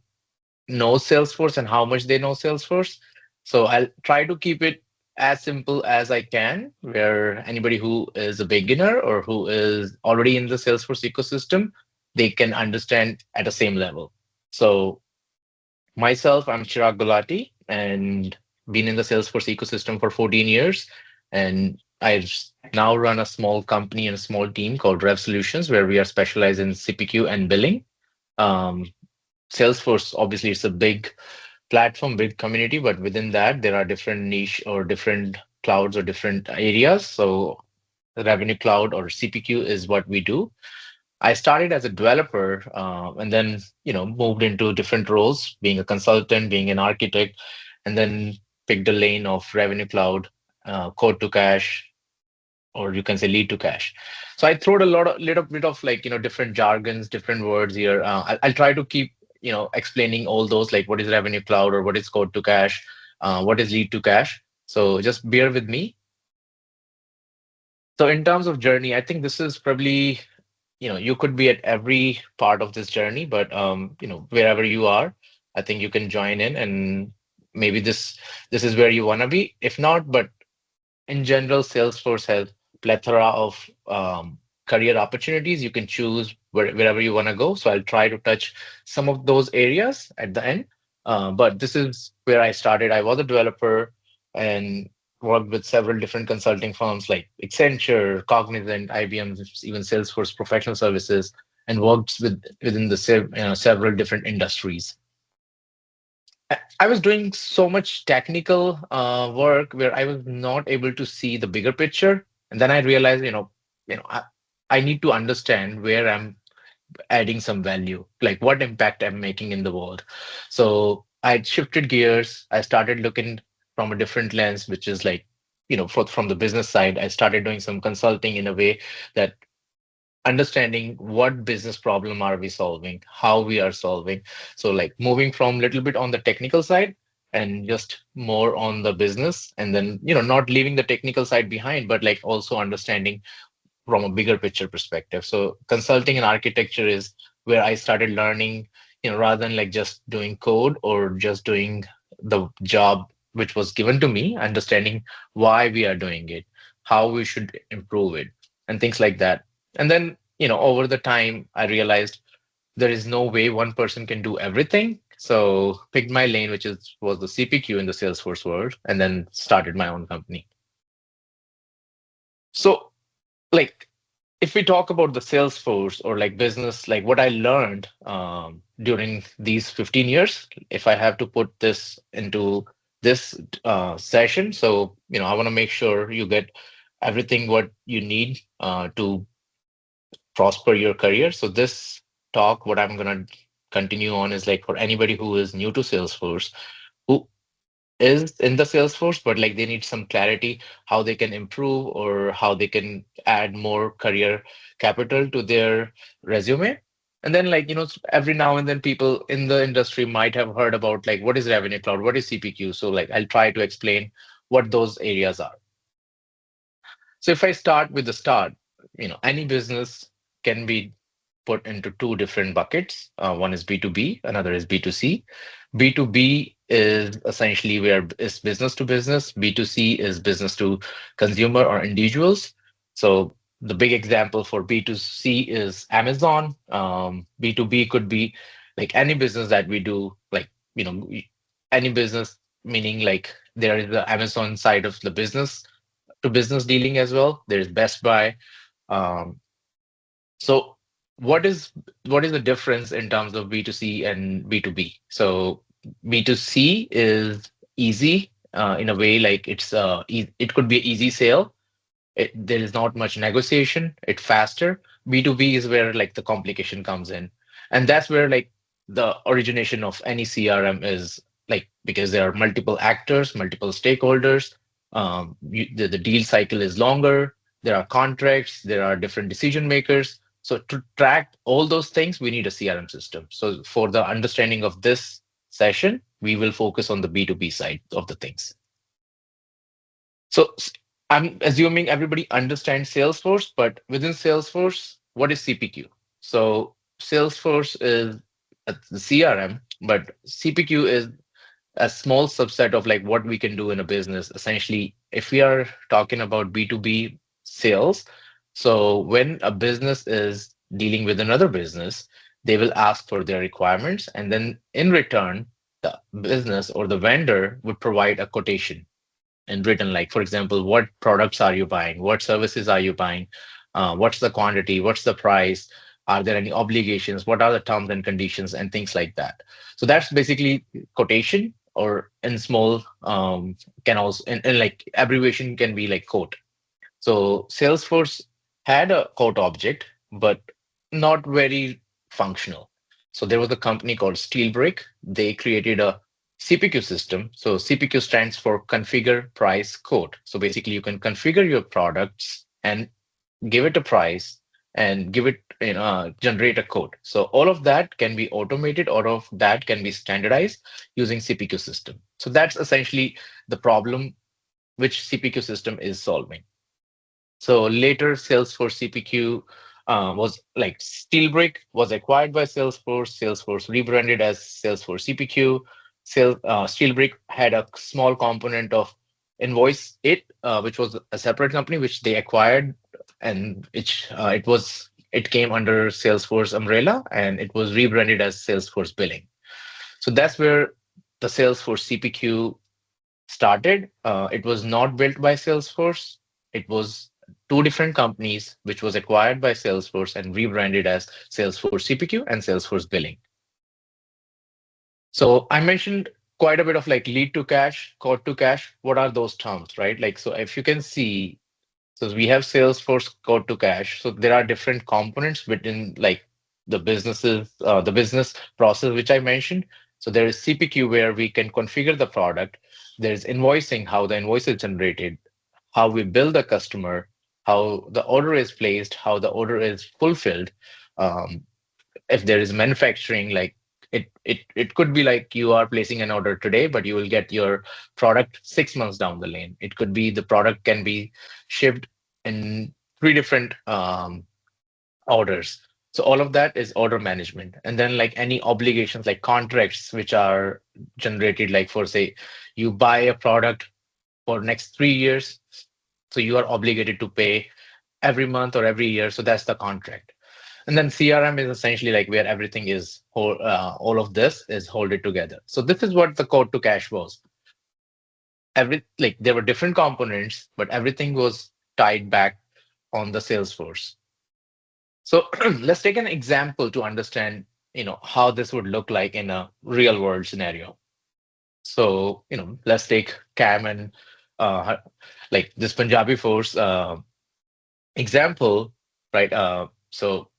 knows Salesforce and how much they know Salesforce. So I'll try to keep it as simple as I can, where anybody who is a beginner or who is already in the Salesforce ecosystem, they can understand at the same level. So myself, I'm Chirag Gulati and been in the Salesforce ecosystem for 14 years. And I now run a small company and a small team called Rev Solutions, where we are specialized in CPQ and billing. Salesforce, obviously, it's a big platform, big community, but within that, there are different niche or different clouds or different areas. So the Revenue Cloud or CPQ is what we do. I started as a developer and then, moved into different roles, being a consultant, being an architect, and then picked a lane of Revenue Cloud, code to cash, or you can say lead to cash. So I threw a little bit of like, different jargons, different words here. I'll try to keep, explaining all those, like what is Revenue Cloud or what is code to cash, what is lead to cash. So just bear with me. So in terms of journey, I think this is probably, you could be at every part of this journey, but, wherever you are, I think you can join in and maybe this is where you want to be. If not, but in general, Salesforce has plethora of career opportunities. You can choose wherever you want to go. So I'll try to touch some of those areas at the end. But this is where I started. I was a developer and worked with several different consulting firms like Accenture, Cognizant, IBM, even Salesforce Professional Services, and worked within the several different industries. I was doing so much technical work where I was not able to see the bigger picture, and then I realized, I need to understand where I'm adding some value, like what impact I'm making in the world. So I shifted gears. I started looking from a different lens, which is like, from the business side. I started doing some consulting in a way that understanding what business problem are we solving, how we are solving. So like moving from a little bit on the technical side and just more on the business, and then, not leaving the technical side behind, but like also understanding from a bigger picture perspective. So consulting and architecture is where I started learning, rather than like just doing code or just doing the job which was given to me, understanding why we are doing it, how we should improve it, and things like that. And then, over the time, I realized there is no way one person can do everything. So picked my lane, which was the CPQ in the Salesforce world, and then started my own company. So like if we talk about the Salesforce or like business, like what I learned during these 15 years, if I have to put this into this session, so I want to make sure you get everything what you need to prosper your career. So this talk, what I'm going to continue on is like for anybody who is new to Salesforce, who is in the Salesforce, but like they need some clarity how they can improve or how they can add more career capital to their resume. And then like, every now and then people in the industry might have heard about like, what is Revenue Cloud? What is CPQ? So like, I'll try to explain what those areas are. So if I start with the start, any business can be put into two different buckets. One is B2B, another is B2C. B2B is essentially where it's business to business. B2C is business to consumer or individuals. So the big example for B2C is Amazon. B2B could be like any business that we do, like, any business, meaning like there is the Amazon side of the business to business dealing as well. There's Best Buy. Um, so what is the difference in terms of B2C and B2B? So B2C is easy in a way like it could be an easy sale. There is not much negotiation. It's faster. B2B is where like the complication comes in, and that's where like the origination of any CRM is, like, because there are multiple actors, multiple stakeholders. The deal cycle is longer. There are contracts. There are different decision makers. So to track all those things, we need a CRM system. So for the understanding of this session, we will focus on the B2B side of the things. So I'm assuming everybody understands Salesforce, but within Salesforce, what is CPQ? So Salesforce is the CRM, but CPQ is a small subset of like what we can do in a business. Essentially, if we are talking about B2B sales, so when a business is dealing with another business, they will ask for their requirements, and then in return, the business or the vendor would provide a quotation in written, like, for example, what products are you buying? What services are you buying? What's the quantity? What's the price? Are there any obligations? What are the terms and conditions and things like that? So that's basically quotation, or in small can also, and like abbreviation can be like quote. So Salesforce had a quote object, but not very functional. So there was a company called SteelBrick. They created a CPQ system. So CPQ stands for configure, price, quote. So basically you can configure your products and give it a price and give it, generate a quote. So all of that can be automated, all of that can be standardized using CPQ system. So that's essentially the problem which CPQ system is solving. So later Salesforce CPQ was like SteelBrick was acquired by Salesforce. Salesforce rebranded as Salesforce CPQ. SteelBrick had a small component of Invoice8, which was a separate company which they acquired, and it came under Salesforce umbrella, and it was rebranded as Salesforce Billing. So that's where the Salesforce CPQ started. It was not built by Salesforce. It was two different companies which was acquired by Salesforce and rebranded as Salesforce CPQ and Salesforce Billing. So I mentioned quite a bit of like lead to cash, quote to cash. What are those terms, right? Like, so if you can see, so we have Salesforce quote to cash. So there are different components within like the business process, which I mentioned. So there is CPQ where we can configure the product. There's invoicing, how the invoice is generated, how we bill the customer, how the order is placed, how the order is fulfilled. If there is manufacturing, like it could be like you are placing an order today, but you will get your product 6 months down the lane. It could be the product can be shipped in 3 different orders. So all of that is order management. And then like any obligations like contracts, which are generated, like for say, you buy a product for next 3 years. So you are obligated to pay every month or every year. So that's the contract. And then CRM is essentially like where everything is, all of this is holded together. So this is what the quote to cash was. Like there were different components, but everything was tied back on the Salesforce. So let's take an example to understand, how this would look like in a real world scenario. So, let's take Cam and like this Punjabiforce example, right? So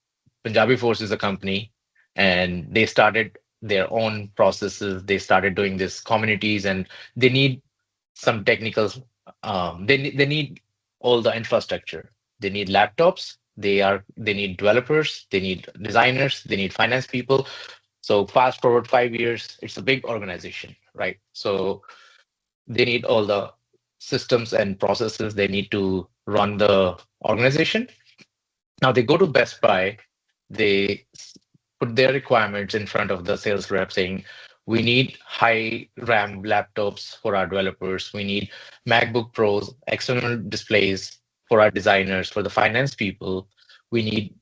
Punjabiforce is a company, and they started their own processes. They started doing this communities, and they need some technical. They need all the infrastructure. They need laptops. They need developers. They need designers. They need finance people. So fast forward 5 years, it's a big organization, right? So they need all the systems and processes they need to run the organization. Now they go to Best Buy, they put their requirements in front of the sales rep saying, we need high RAM laptops for our developers. We need MacBook Pros, external displays for our designers, for the finance people. We need,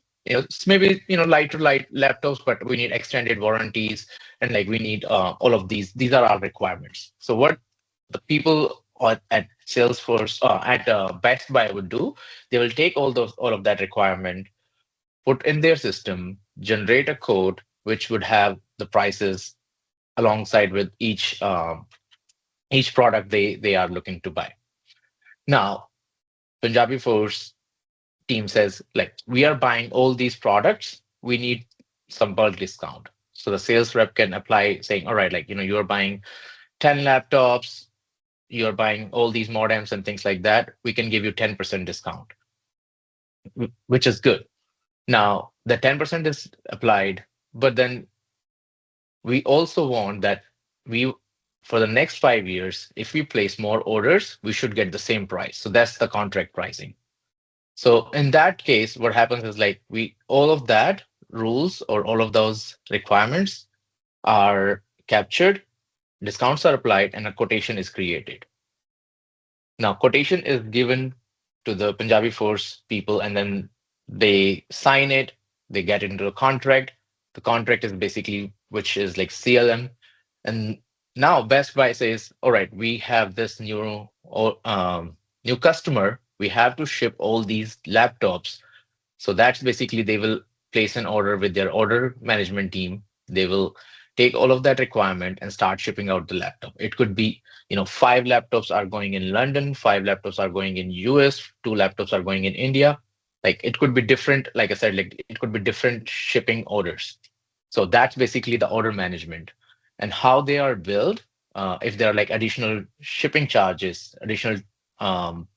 maybe, lighter laptops, but we need extended warranties. And like, we need all of these. These are our requirements. So what the people at Salesforce, at Best Buy would do, they will take all of that requirement, put in their system, generate a code which would have the prices alongside with each each product they are looking to buy. Now, Punjabiforce team says, like, we are buying all these products, we need some bulk discount. So the sales rep can apply saying, all right, like, you're buying 10 laptops, you're buying all these modems and things like that, we can give you 10% discount, which is good. Now, the 10% is applied, but then we also want that for the next 5 years, if we place more orders, we should get the same price. So that's the contract pricing. So in that case, what happens is like all of that rules or all of those requirements are captured, discounts are applied, and a quotation is created. Now, quotation is given to the Punjabiforce people, and then they sign it, they get into a contract. The contract is basically, which is like CLM. And now Best Buy says, all right, we have this new customer, we have to ship all these laptops. So that's basically they will place an order with their order management team. They will take all of that requirement and start shipping out the laptop. It could be, 5 laptops are going in London, 5 laptops are going in US, 2 laptops are going in India. Like it could be different, like I said, like it could be different shipping orders. So that's basically the order management and how they are billed. If there are like additional shipping charges, additional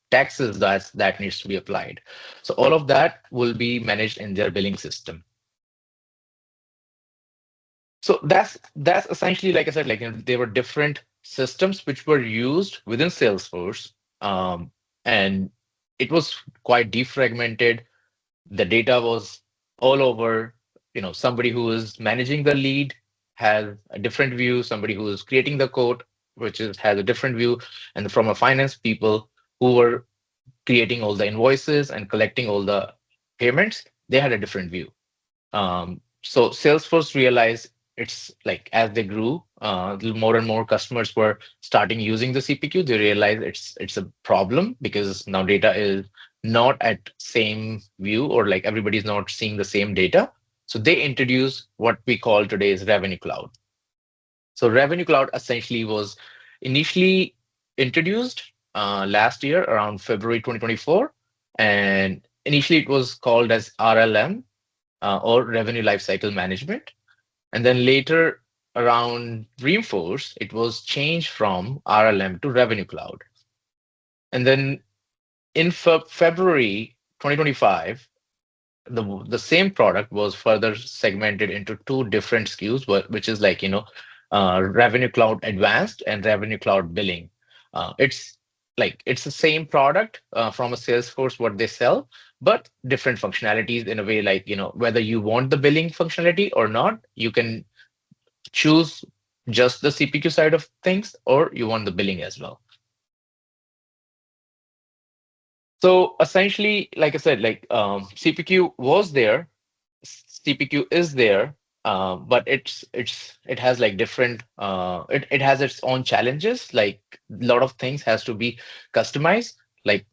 taxes that needs to be applied. So all of that will be managed in their billing system. So that's essentially, like I said, like there were different systems which were used within Salesforce, and it was quite defragmented. The data was all over. Somebody who is managing the lead has a different view. Somebody who is creating the code, has a different view, and from a finance people who were creating all the invoices and collecting all the payments, they had a different view. So Salesforce realized it's like as they grew, more and more customers were starting using the CPQ. They realized it's a problem because now data is not at same view, or like everybody's not seeing the same data. So they introduced what we call today is Revenue Cloud. So Revenue Cloud essentially was initially introduced last year around February 2024, and initially it was called as RLM or Revenue Lifecycle Management. And then later around Dreamforce, it was changed from RLM to Revenue Cloud. And then in February 2025, the same product was further segmented into 2 different SKUs, which is like, Revenue Cloud Advanced and Revenue Cloud Billing. It's the same product from a Salesforce, what they sell, but different functionalities in a way, like, whether you want the billing functionality or not, you can choose just the CPQ side of things, or you want the billing as well. So essentially, like I said, like CPQ was there, CPQ is there, but it has like different, it has its own challenges. Like a lot of things has to be customized, like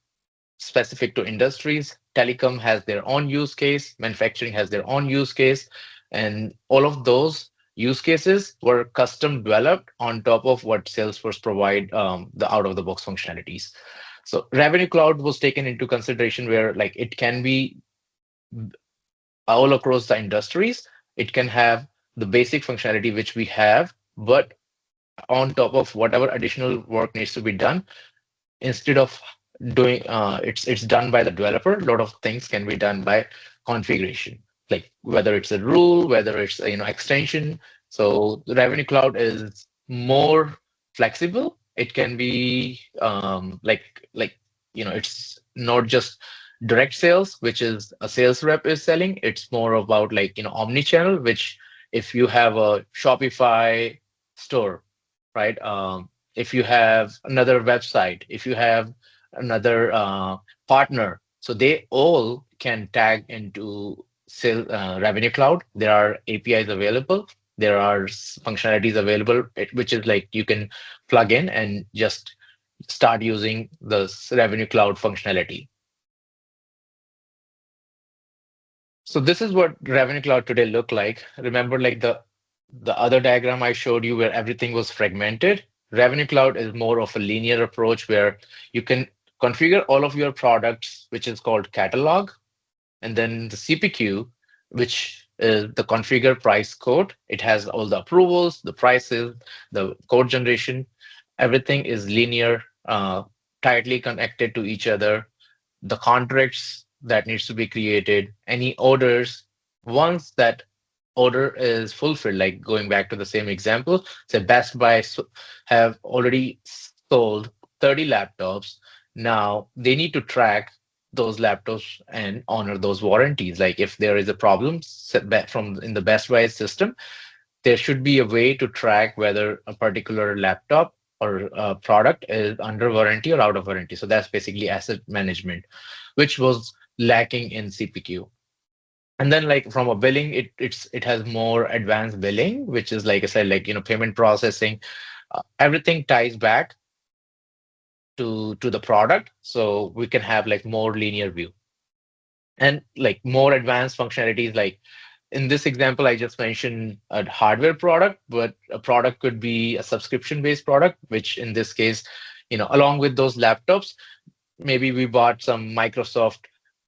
specific to industries. Telecom has their own use case, manufacturing has their own use case, and all of those use cases were custom developed on top of what Salesforce provide, the out-of-the-box functionalities. So Revenue Cloud was taken into consideration where like it can be all across the industries. It can have the basic functionality which we have, but on top of whatever additional work needs to be done, instead of doing it's done by the developer, a lot of things can be done by configuration, like whether it's a rule, whether it's a extension. So the Revenue Cloud is more flexible. It can be it's not just direct sales, which is a sales rep is selling. It's more about like omni-channel, which if you have a Shopify store, right? If you have another website, if you have another partner, so they all can tag into Revenue Cloud. There are APIs available. There are functionalities available, which is like you can plug in and just start using the Revenue Cloud functionality. So this is what Revenue Cloud today look like. Remember, like the other diagram I showed you where everything was fragmented. Revenue Cloud is more of a linear approach where you can configure all of your products, which is called catalog, and then the CPQ, which is the configure price code. It has all the approvals, the prices, the code generation. Everything is linear, tightly connected to each other. The contracts that needs to be created, any orders, once that order is fulfilled, like going back to the same example, say Best Buy have already sold 30 laptops. Now they need to track those laptops and honor those warranties. Like if there is a problem set back from in the Best Buy system, there should be a way to track whether a particular laptop or product is under warranty or out of warranty. So that's basically asset management, which was lacking in CPQ. And then like from a billing, it has more advanced billing, which is like I said, like payment processing. Everything ties back to the product, so we can have like more linear view and like more advanced functionalities. Like in this example, I just mentioned a hardware product, but a product could be a subscription-based product, which in this case, along with those laptops, maybe we bought some Microsoft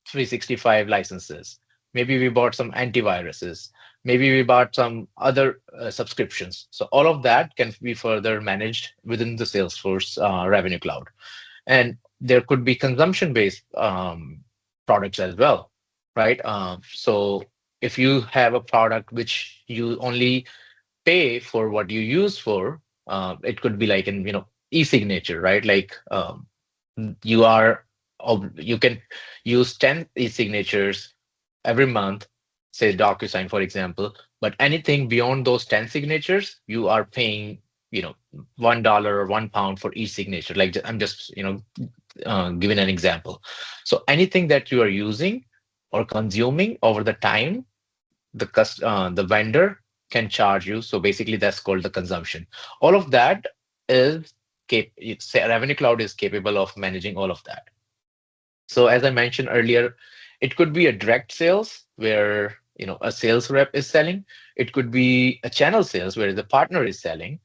365 licenses. Maybe we bought some antiviruses. Maybe we bought some other subscriptions. So all of that can be further managed within the Salesforce Revenue Cloud. And there could be consumption-based products as well, right? So if you have a product which you only pay for what you use for, it could be like in e-signature, right? Like you can use 10 e-signatures every month, say DocuSign, for example, but anything beyond those 10 signatures, you are paying, $1 or £1 for each signature. Like I'm just, giving an example. So anything that you are using or consuming over the time, the vendor can charge you. So basically that's called the consumption. All of that is Revenue Cloud is capable of managing all of that. So as I mentioned earlier, it could be a direct sales where a sales rep is selling. It could be a channel sales where the partner is selling.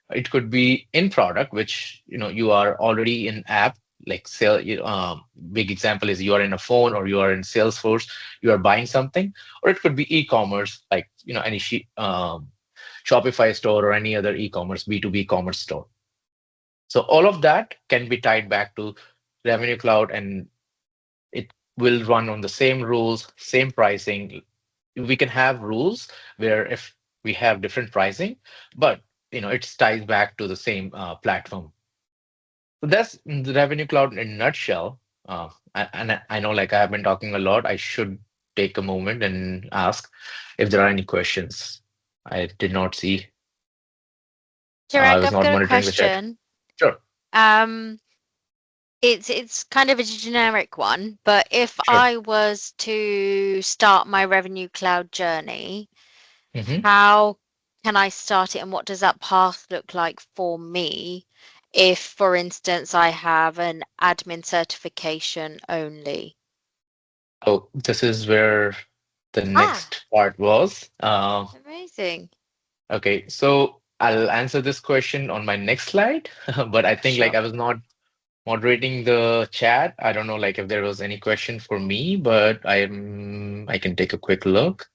It could be in product, which you are already in app. Like big example is you are in a phone or you are in Salesforce, you are buying something, or it could be e-commerce, like any Shopify store or any other e-commerce B2B commerce store. So all of that can be tied back to Revenue Cloud, and it will run on the same rules, same pricing. We can have rules where if we have different pricing, but it ties back to the same platform. So that's the Revenue Cloud in a nutshell. And I know like I have been talking a lot. I should take a moment and ask if there are any questions. I did not see. I Chirag, was I've not got a monitoring the chat. question. Sure. It's kind of a generic one, but if Sure. I was to start my Revenue Cloud journey, Mhm. how can I start it, and what does that path look like for me if, for instance, I have an admin certification only? Oh, this is where the next part was. Amazing. Okay, so I'll answer this question on my next slide, but I think like Sure. I was not moderating the chat. I don't know like if there was any question for me, but I can take a quick look.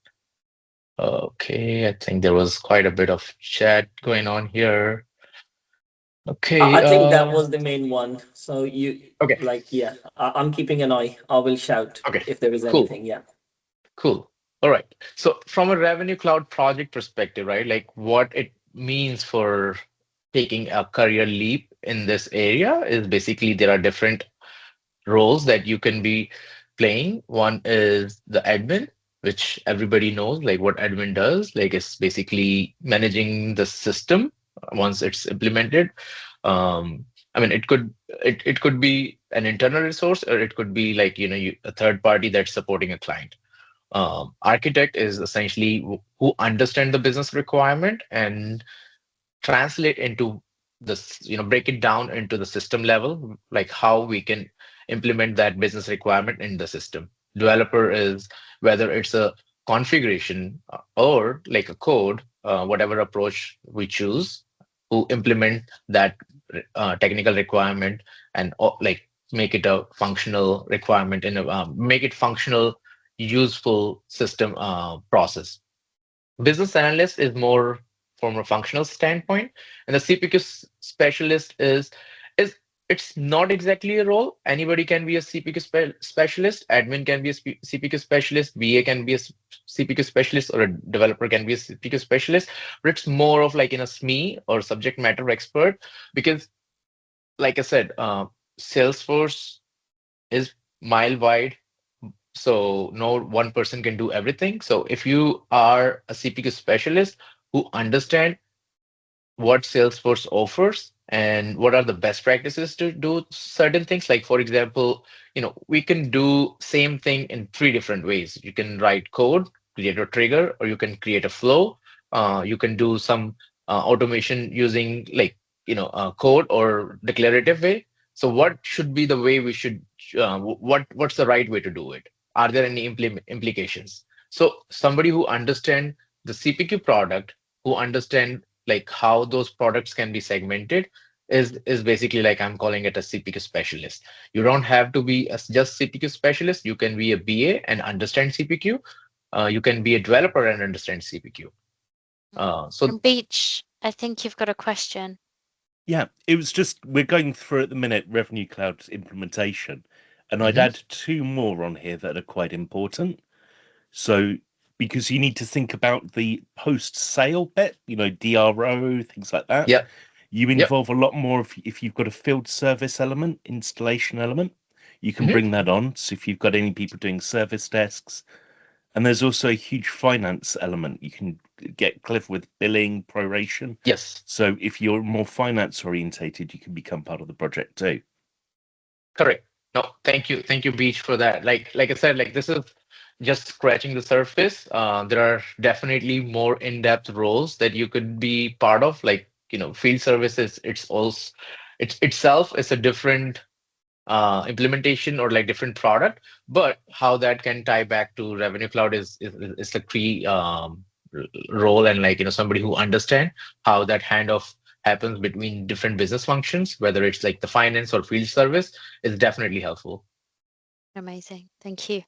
Okay, I think there was quite a bit of chat going on here. Okay. I think that was the main one. So Okay. yeah, I'm keeping an eye. I will shout if there is Cool. anything. Yeah. Cool. All right. So from a Revenue Cloud project perspective, right, like what it means for taking a career leap in this area is basically there are different roles that you can be playing. One is the admin, which everybody knows, like what admin does. Like it's basically managing the system once it's implemented. I mean, it could be an internal resource, or it could be like a third party that's supporting a client. Architect is essentially who understand the business requirement and translate into this, break it down into the system level, like how we can implement that business requirement in the system. Developer is whether it's a configuration or like a code, whatever approach we choose. who implement that technical requirement and like make it a functional requirement and make it functional, useful system process. Business analyst is more from a functional standpoint, and the CPQ specialist is it's not exactly a role. Anybody can be a CPQ specialist. Admin can be a CPQ specialist. BA can be a CPQ specialist, or a developer can be a CPQ specialist. But it's more of like in a SME or subject matter expert, because, like I said, Salesforce is mile wide, so no one person can do everything. So if you are a CPQ specialist who understand what Salesforce offers and what are the best practices to do certain things, like for example, we can do same thing in 3 different ways. You can write code, create a trigger, or you can create a flow. You can do some automation using like code or declarative way. So what should be the way we should what's the right way to do it? Are there any implications? So somebody who understand the CPQ product, who understand like how those products can be segmented, is basically like I'm calling it a CPQ specialist. You don't have to be just CPQ specialist. You can be a BA and understand CPQ. You can be a developer and understand CPQ. So Beach, I think you've got a question. Yeah, it was just, we're going through at the minute Revenue Cloud implementation, and I'd add 2 more on here that are quite important. So, because you need to think about the post-sale bit, DRO, things like that. Yeah. You involve a lot more if you've got a field service element, installation element, you can bring that on. So if you've got any people doing service desks, and there's also a huge finance element. You can get clever with billing, proration. Yes. So if you're more finance orientated, you can become part of the project too. Correct. No, thank you, Beach, for that. Like I said, like this is just scratching the surface. There are definitely more in-depth roles that you could be part of. Like field services. It's itself is a different implementation or like different product, but how that can tie back to Revenue Cloud is the key role, and like somebody who understand how that handoff happens between different business functions, whether it's like the finance or field service, is definitely helpful. Amazing, thank you.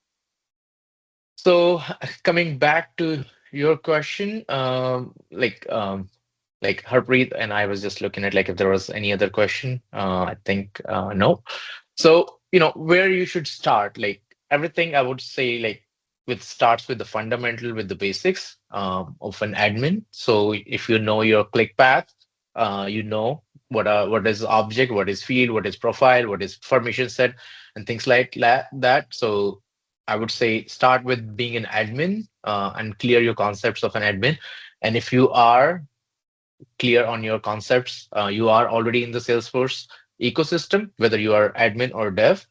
So coming back to your question, like Harpreet and I was just looking at like if there was any other question. I think no. So, where you should start, like everything I would say, like starts with the fundamental, with the basics of an admin. So if you know your click path, you know what is object, what is field, what is profile, what is permission set, and things like that. So I would say start with being an admin and clear your concepts of an admin. And if you are clear on your concepts, you are already in the Salesforce ecosystem, whether you are admin or dev,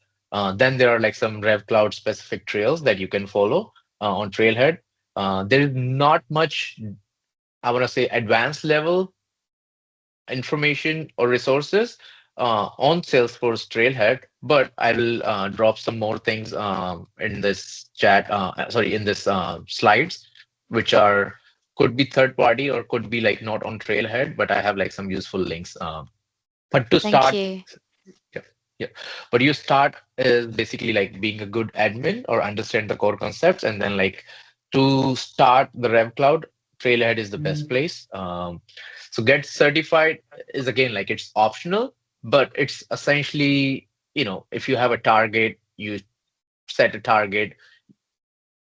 then there are like some Rev Cloud specific trails that you can follow on Trailhead. There is not much, I want to say, advanced level information or resources on Salesforce Trailhead, but I will drop some more things in this chat, in this slides, which could be third party or could be like not on Trailhead, but I have like some useful links. But to start, but you start is basically like being a good admin or understand the core concepts, and then like to start the Rev Cloud, Trailhead is the best place. So get certified is again like it's optional, but it's essentially if you have a target, you set a target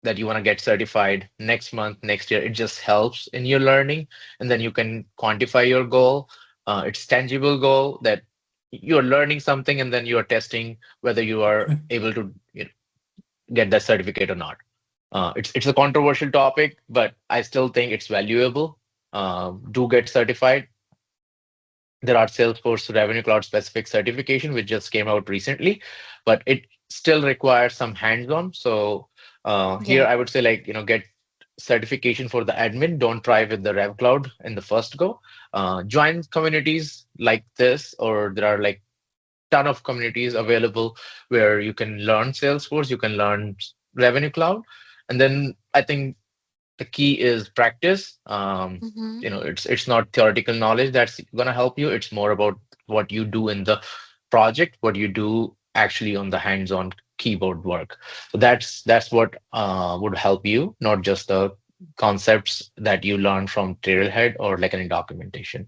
that you want to get certified next month, next year. It just helps in your learning, and then you can quantify your goal. It's tangible goal that you're learning something, and then you are testing whether you are able to get that certificate or not. It's a controversial topic, but I still think it's valuable. Do get certified. There are Salesforce Revenue Cloud specific certification which just came out recently, but it still requires some hands-on. So here I would say like get certification for the admin. Don't try with the Rev Cloud in the first go. Join communities like this, or there are like ton of communities available where you can learn Salesforce, you can learn Revenue Cloud, and then I think the key is practice. Mhm. You know, it's not theoretical knowledge that's gonna help you. It's more about what you do in the project, what you do actually on the hands-on keyboard work. So that's what would help you, not just the concepts that you learn from Trailhead or like any documentation.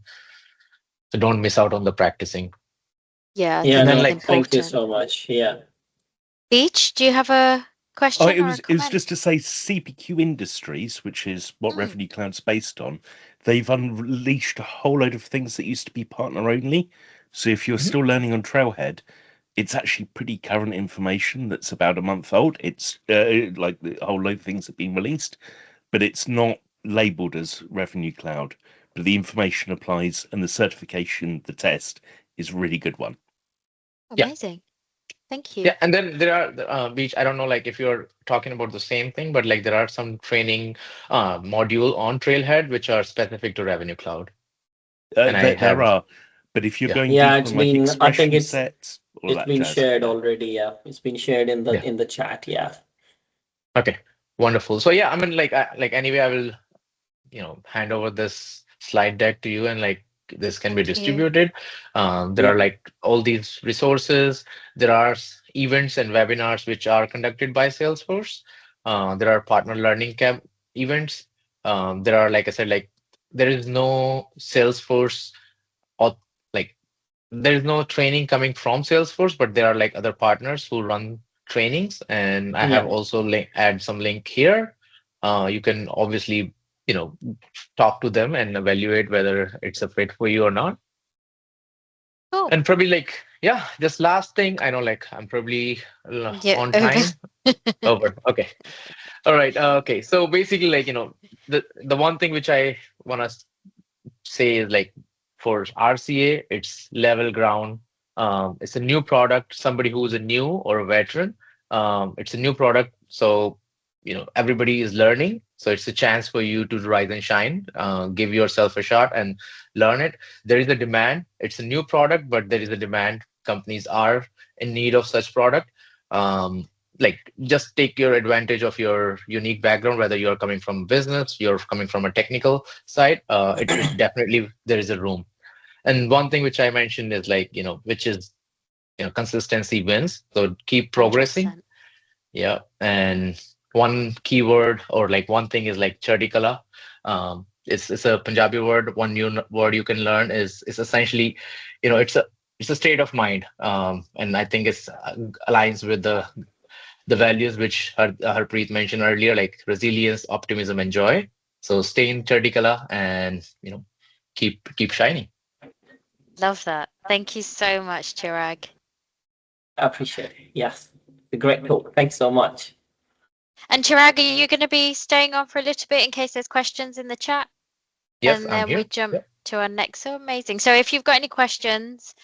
So don't miss out on the practicing. Yeah, I Yeah, think then, no, it's like, thank you important. so much. Yeah. Beach, do you have a Oh, question it or a was comment? just to say CPQ Industries, which is what Mm. Revenue Cloud's based on. They've unleashed a whole load of things that used to be partner only. So if you're Mhm. still learning on Trailhead, it's actually pretty current information that's about a month old. It's like the whole load of things have been released, but it's not labeled as Revenue Cloud. But the information applies, and the certification, the test, is a really good one. Yeah. Amazing. Thank you. Yeah, and then there are Beach. I don't know, like if you're talking about the same thing, but like there are some training module on Trailhead which are specific to Revenue Cloud. And I There have, are, but if you're yeah. going Yeah, deeper it's on like been, I think expression sets, all it's that been jazz. shared already. Yeah, it's been shared in Yeah. the chat. Yeah. Okay, wonderful. So yeah, I mean, like, anyway, I will, hand over this slide deck to you, and like this can be Thank you. distributed. There Yeah. are like all these resources. There are events and webinars which are conducted by Salesforce. There are partner learning camp events. There are, like I said, like there is no Salesforce or like there is no training coming from Salesforce, but there are like other partners who run trainings, and I have Yeah. also add some link here. You can obviously, talk to them and evaluate whether it's a fit for you or not. Cool. And probably like, yeah, just last thing, I know like I'm probably Yeah, on over. time. Over. Okay. All right. Okay. So basically, like, the one thing which I want to say is like for RCA, it's level ground. It's a new product. Somebody who's a new or a veteran. It's a new product, so everybody is learning. So it's a chance for you to rise and shine. Give yourself a shot and learn it. There is a demand. It's a new product, but there is a demand. Companies are in need of such product. Like just take your advantage of your unique background, whether you're coming from business, you're coming from a technical side. It's definitely there is a room. And one thing which I mentioned is like, which is, consistency wins. So keep progressing. 100%. Yeah. And one keyword or like one thing is like 𝗘𝗃𝗏. It's a Punjabi word. One new word you can learn is essentially, it's a state of mind. And I think it's aligns with the values which Harpreet mentioned earlier, like resilience, optimism, and joy. So stay in 𝗘𝗃𝗏 and keep shining. Love that. Thank you so much, Chirag. I appreciate it. Yes. A great talk. Thanks so much. And Chirag, are you going to be staying on for a little bit in case there's questions in the chat? Yes, And I'm then we here. jump Yep. to our next. So amazing. So if you've got any questions,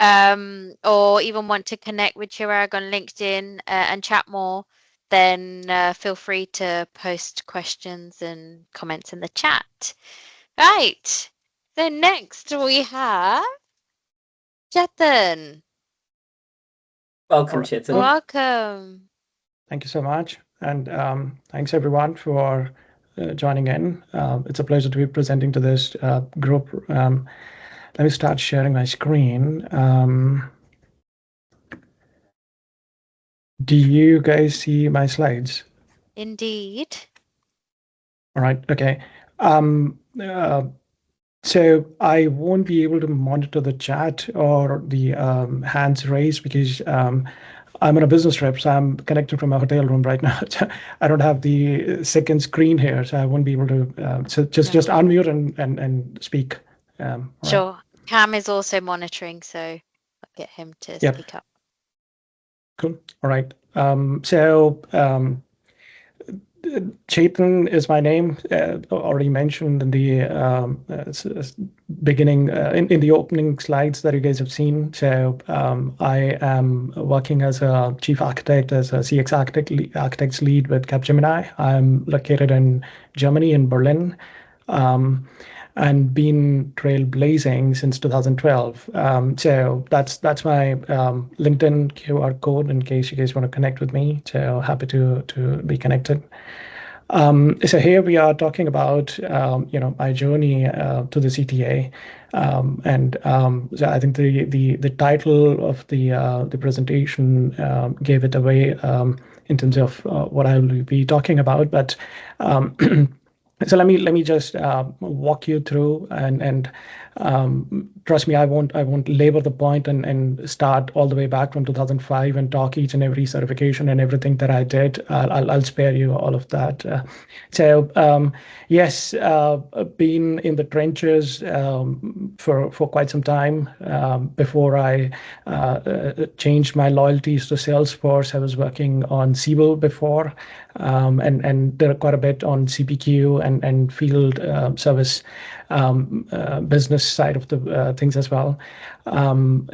or even want to connect with Chirag on LinkedIn and chat more, then feel free to post questions and comments in the chat. Right. So next we have Chetan. Welcome, Chetan. Welcome. Thank you so much. And thanks everyone for joining in. It's a pleasure to be presenting to this group. Let me start sharing my screen. Do you guys see my slides? Indeed. All right. Okay. So I won't be able to monitor the chat or the hands raised because I'm on a business trip, so I'm connected from a hotel room right now. I don't have the second screen here, so I won't be able to. So just unmute and speak. Sure. Right. Cam is also monitoring, so I'll get him to speak up. Cool. All right. Chetan is my name, already mentioned in the beginning, in the opening slides that you guys have seen. So I am working as a chief architect, as a CX architects lead with Capgemini. I'm located in Germany, in Berlin, and been trailblazing since 2012. So that's my LinkedIn QR code in case you guys want to connect with me. So happy to be connected. So here we are talking about my journey to the CTA, so I think the title of the presentation gave it away in terms of what I will be talking about. But so let me just walk you through and trust me, I won't labor the point and start all the way back from 2005 and talk each and every certification and everything that I did. I'll spare you all of that. Yes, been in the trenches for quite some time. Before I changed my loyalties to Salesforce, I was working on Siebel before, and did quite a bit on CPQ and field service business side of the things as well. Have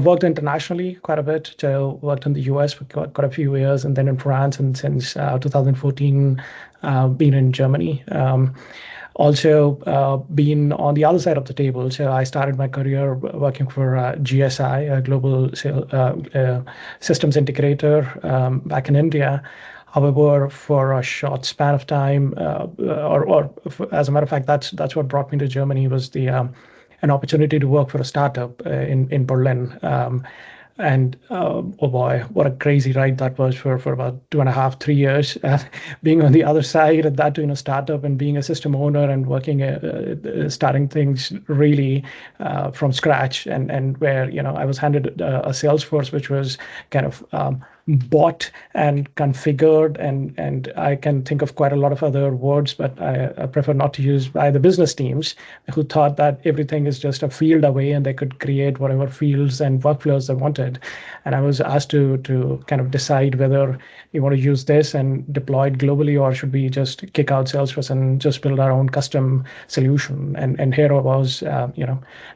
worked internationally quite a bit. So worked in the US for quite a few years, and then in France, and since 2014 been in Germany. Also been on the other side of the table. So I started my career working for GSI, a global systems integrator back in India. However, for a short span of time, as a matter of fact, that's what brought me to Germany, was an opportunity to work for a startup in Berlin. And oh boy, what a crazy ride that was for about 2.5, 3 years, being on the other side of that, doing a startup and being a system owner and working, starting things really from scratch, and where I was handed a Salesforce which was kind of bought and configured, and I can think of quite a lot of other words, but I prefer not to use, by the business teams who thought that everything is just a field away and they could create whatever fields and workflows they wanted. And I was asked to kind of decide whether we want to use this and deploy it globally, or should we just kick out Salesforce and just build our own custom solution. And here I was,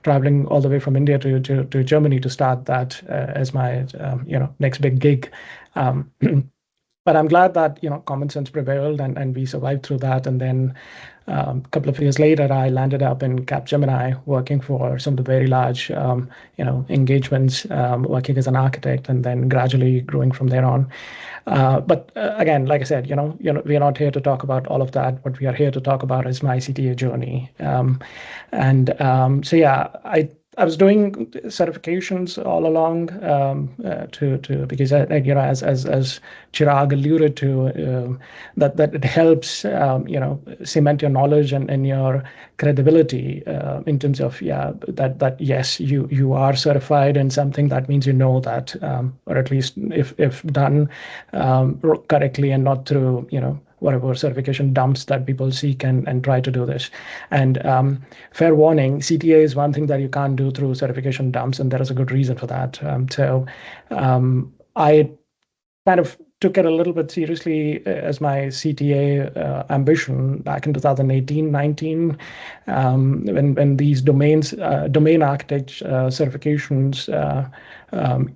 traveling all the way from India to Germany to start that as my next big gig. But I'm glad that common sense prevailed, and we survived through that. And then a couple of years later, I landed up in Capgemini, working for some of the very large engagements, working as an architect, and then gradually growing from there on. But again, like I said, we are not here to talk about all of that. What we are here to talk about is my CTA journey. So yeah, I was doing certifications all along because as Chirag alluded to, that it helps cement your knowledge and your credibility in terms of that yes, you are certified in something. That means that, or at least if done correctly and not through whatever certification dumps that people seek and try to do this. And fair warning, CTA is one thing that you can't do through certification dumps, and there is a good reason for that. So I kind of took it a little bit seriously as my CTA ambition back in 2018-19, when these domain architect certifications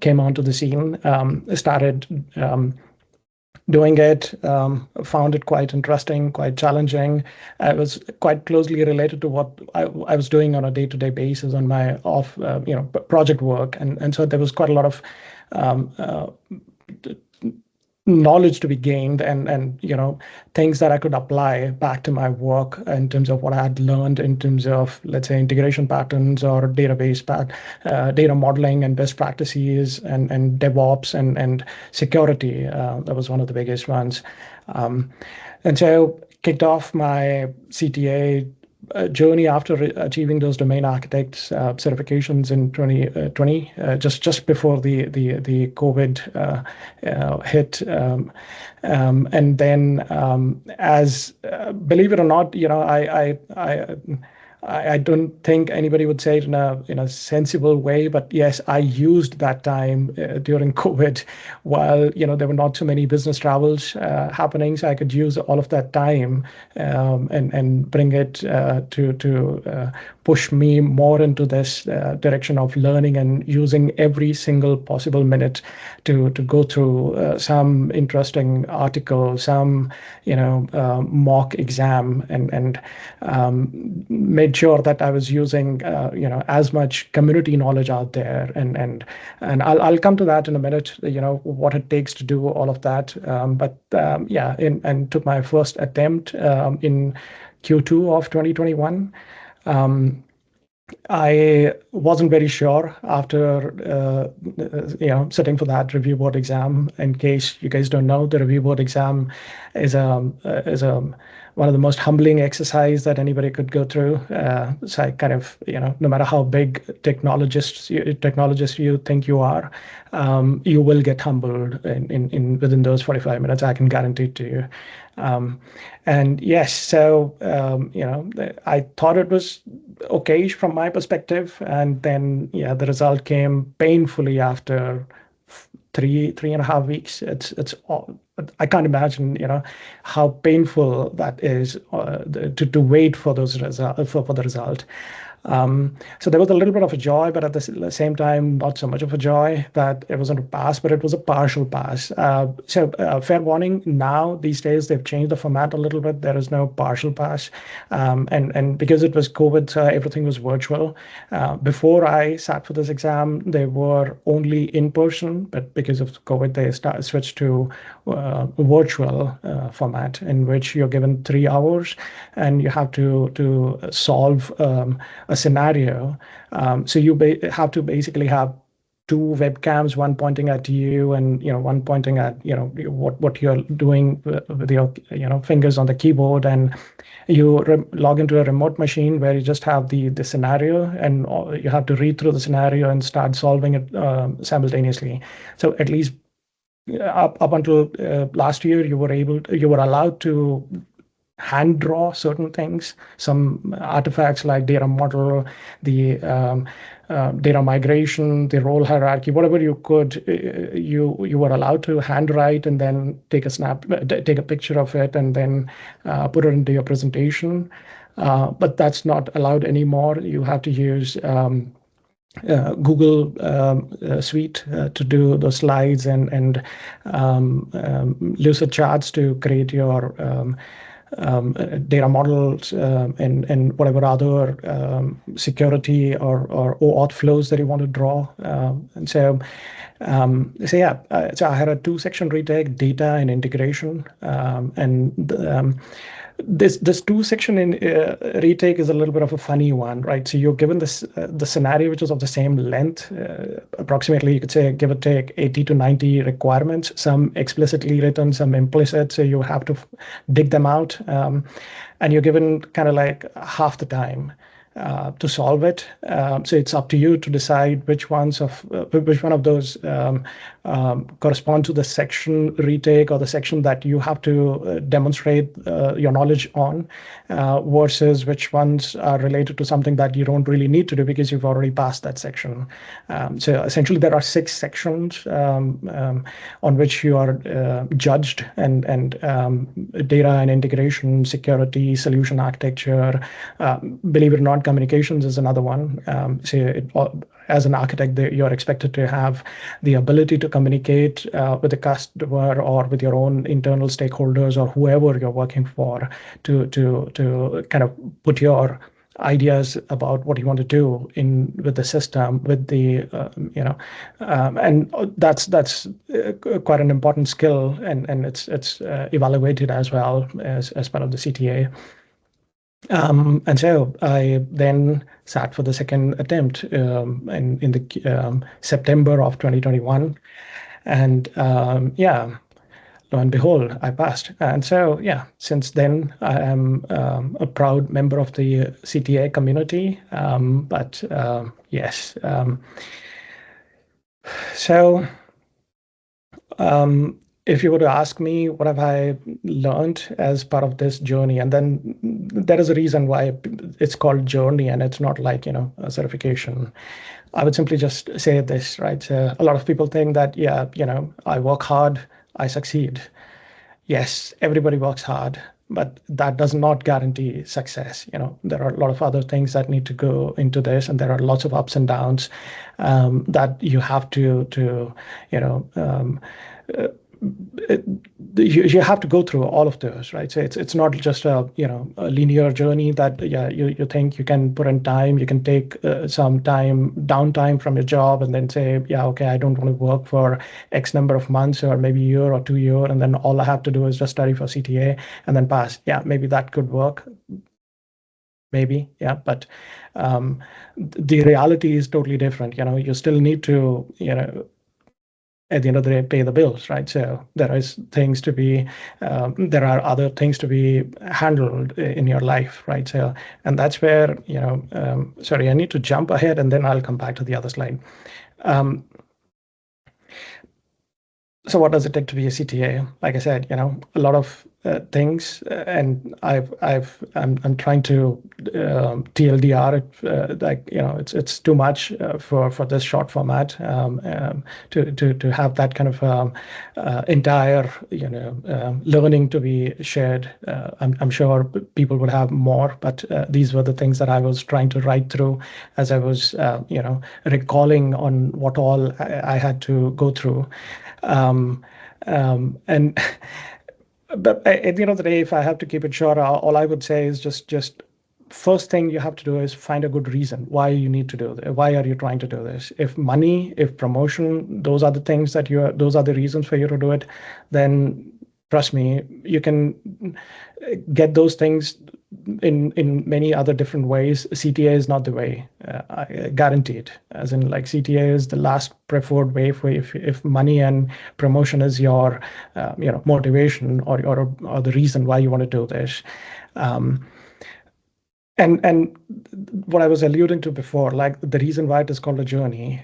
came onto the scene. Started doing it, found it quite interesting, quite challenging. It was quite closely related to what I was doing on a day-to-day basis on my project work, and so there was quite a lot of knowledge to be gained, and things that I could apply back to my work in terms of what I had learned in terms of, let's say, integration patterns or database data modeling and best practices and DevOps and security. That was one of the biggest ones. And so kicked off my CTA journey after achieving those domain architects certifications in 2020, just before the COVID hit, and then as believe it or not, I don't think anybody would say it in a sensible way, but yes, I used that time during COVID while there were not too many business travels happening, so I could use all of that time and bring it to push me more into this direction of learning and using every single possible minute to go through some interesting article, some mock exam, and made sure that I was using as much community knowledge out there, and I'll come to that in a minute, what it takes to do all of that, and took my first attempt in Q2 of 2021. I wasn't very sure after sitting for that review board exam. In case you guys don't know, the review board exam is one of the most humbling exercise that anybody could go through. So I kind of, no matter how big technologist you think you are, you will get humbled within those 45 minutes. I can guarantee it to you. And yes, so I thought it was okay from my perspective, and then the result came painfully after 3.5 weeks. It's I can't imagine how painful that is to wait for those for the result. So there was a little bit of a joy, but at the same time, not so much of a joy that it wasn't a pass, but it was a partial pass. Fair warning, now these days they've changed the format a little bit. There is no partial pass. And because it was COVID, everything was virtual. Before I sat for this exam, they were only in person, but because of COVID, they switched to virtual format, in which you're given 3 hours and you have to solve a scenario. So you have to basically have 2 webcams, one pointing at you and one pointing at what you're doing with your fingers on the keyboard, and you log into a remote machine where you just have the scenario, and you have to read through the scenario and start solving it simultaneously. So at least up until last year, you were allowed to hand draw certain things, some artifacts like data model, the data migration, the role hierarchy, whatever you could, you were allowed to handwrite and then take a picture of it and then put it into your presentation. But that's not allowed anymore. You have to use Google Suite to do the slides and Lucid charts to create your data models and whatever other security or OAuth flows that you want to draw. So I had a 2-section retake, data and integration, this 2-section retake is a little bit of a funny one, right? So you're given the scenario, which is of the same length, approximately, you could say, give or take 80 to 90 requirements, some explicitly written, some implicit. So you have to dig them out, and you're given kind of like half the time to solve it. So it's up to you to decide which one of those correspond to the section retake or the section that you have to demonstrate your knowledge on, versus which ones are related to something that you don't really need to do because you've already passed that section. So essentially, there are 6 sections on which you are judged, and data and integration, security, solution architecture, believe it or not, communications is another one. As an architect, you're expected to have the ability to communicate with the customer or with your own internal stakeholders or whoever you're working for to kind of put your ideas about what you want to do with the system, with the and that's quite an important skill, and it's evaluated as well as part of the CTA. And so I then sat for the second attempt in the September of 2021, and lo and behold, I passed. And so since then I am a proud member of the CTA community. If you were to ask me what have I learned as part of this journey, and then there is a reason why it's called journey and it's not like a certification, I would simply just say this, right? So a lot of people think that I work hard, I succeed. Yes, everybody works hard, but that does not guarantee success. There are a lot of other things that need to go into this, and there are lots of ups and downs that you have to you have to go through all of those, right? So it's not just a linear journey that you think you can put in time, you can take some downtime from your job and then say, okay, I don't want to work for X number of months or maybe a year or 2 years, and then all I have to do is just study for CTA and then pass. Maybe that could work. Maybe, but the reality is totally different. You still need to at the end of the day, pay the bills, right? So there are other things to be handled in your life, right? So, and that's where, sorry, I need to jump ahead and then I'll come back to the other slide. So what does it take to be a CTA? Like I said, a lot of things, and I'm trying to TLDR it. It's too much for this short format to have that kind of entire learning to be shared. I'm sure people would have more, but these were the things that I was trying to write through as I was recalling on what all I had to go through. But at the end of the day, if I have to keep it short, all I would say is just first thing you have to do is find a good reason why you need to do this. Why are you trying to do this? If money, if promotion, those are the things that those are the reasons for you to do it, then trust me, you can get those things in many other different ways. CTA is not the way, guaranteed. As in, like, CTA is the last preferred way for if money and promotion is your motivation or the reason why you want to do this. And what I was alluding to before, like the reason why it is called a journey,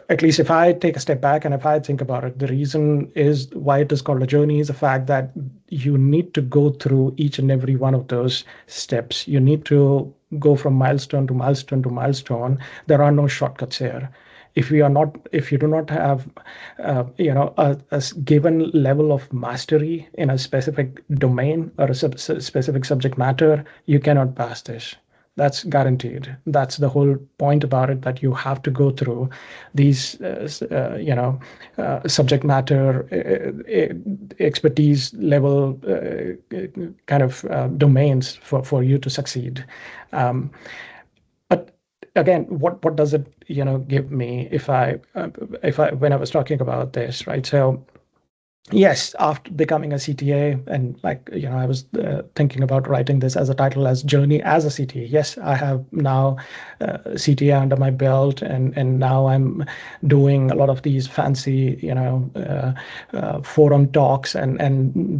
at least if I take a step back and if I think about it, the reason is why it is called a journey is the fact that you need to go through each and every one of those steps. You need to go from milestone to milestone to milestone. There are no shortcuts here. If you do not have a given level of mastery in a specific domain or a specific subject matter, you cannot pass this. That's guaranteed. That's the whole point about it, that you have to go through these, subject matter expertise level kind of domains for you to succeed. But again, what does it give me if I when I was talking about this, right? So yes, after becoming a CTA, and I was thinking about writing this as a title as Journey as a CTA. Yes, I have now CTA under my belt, and now I'm doing a lot of these fancy, forum talks and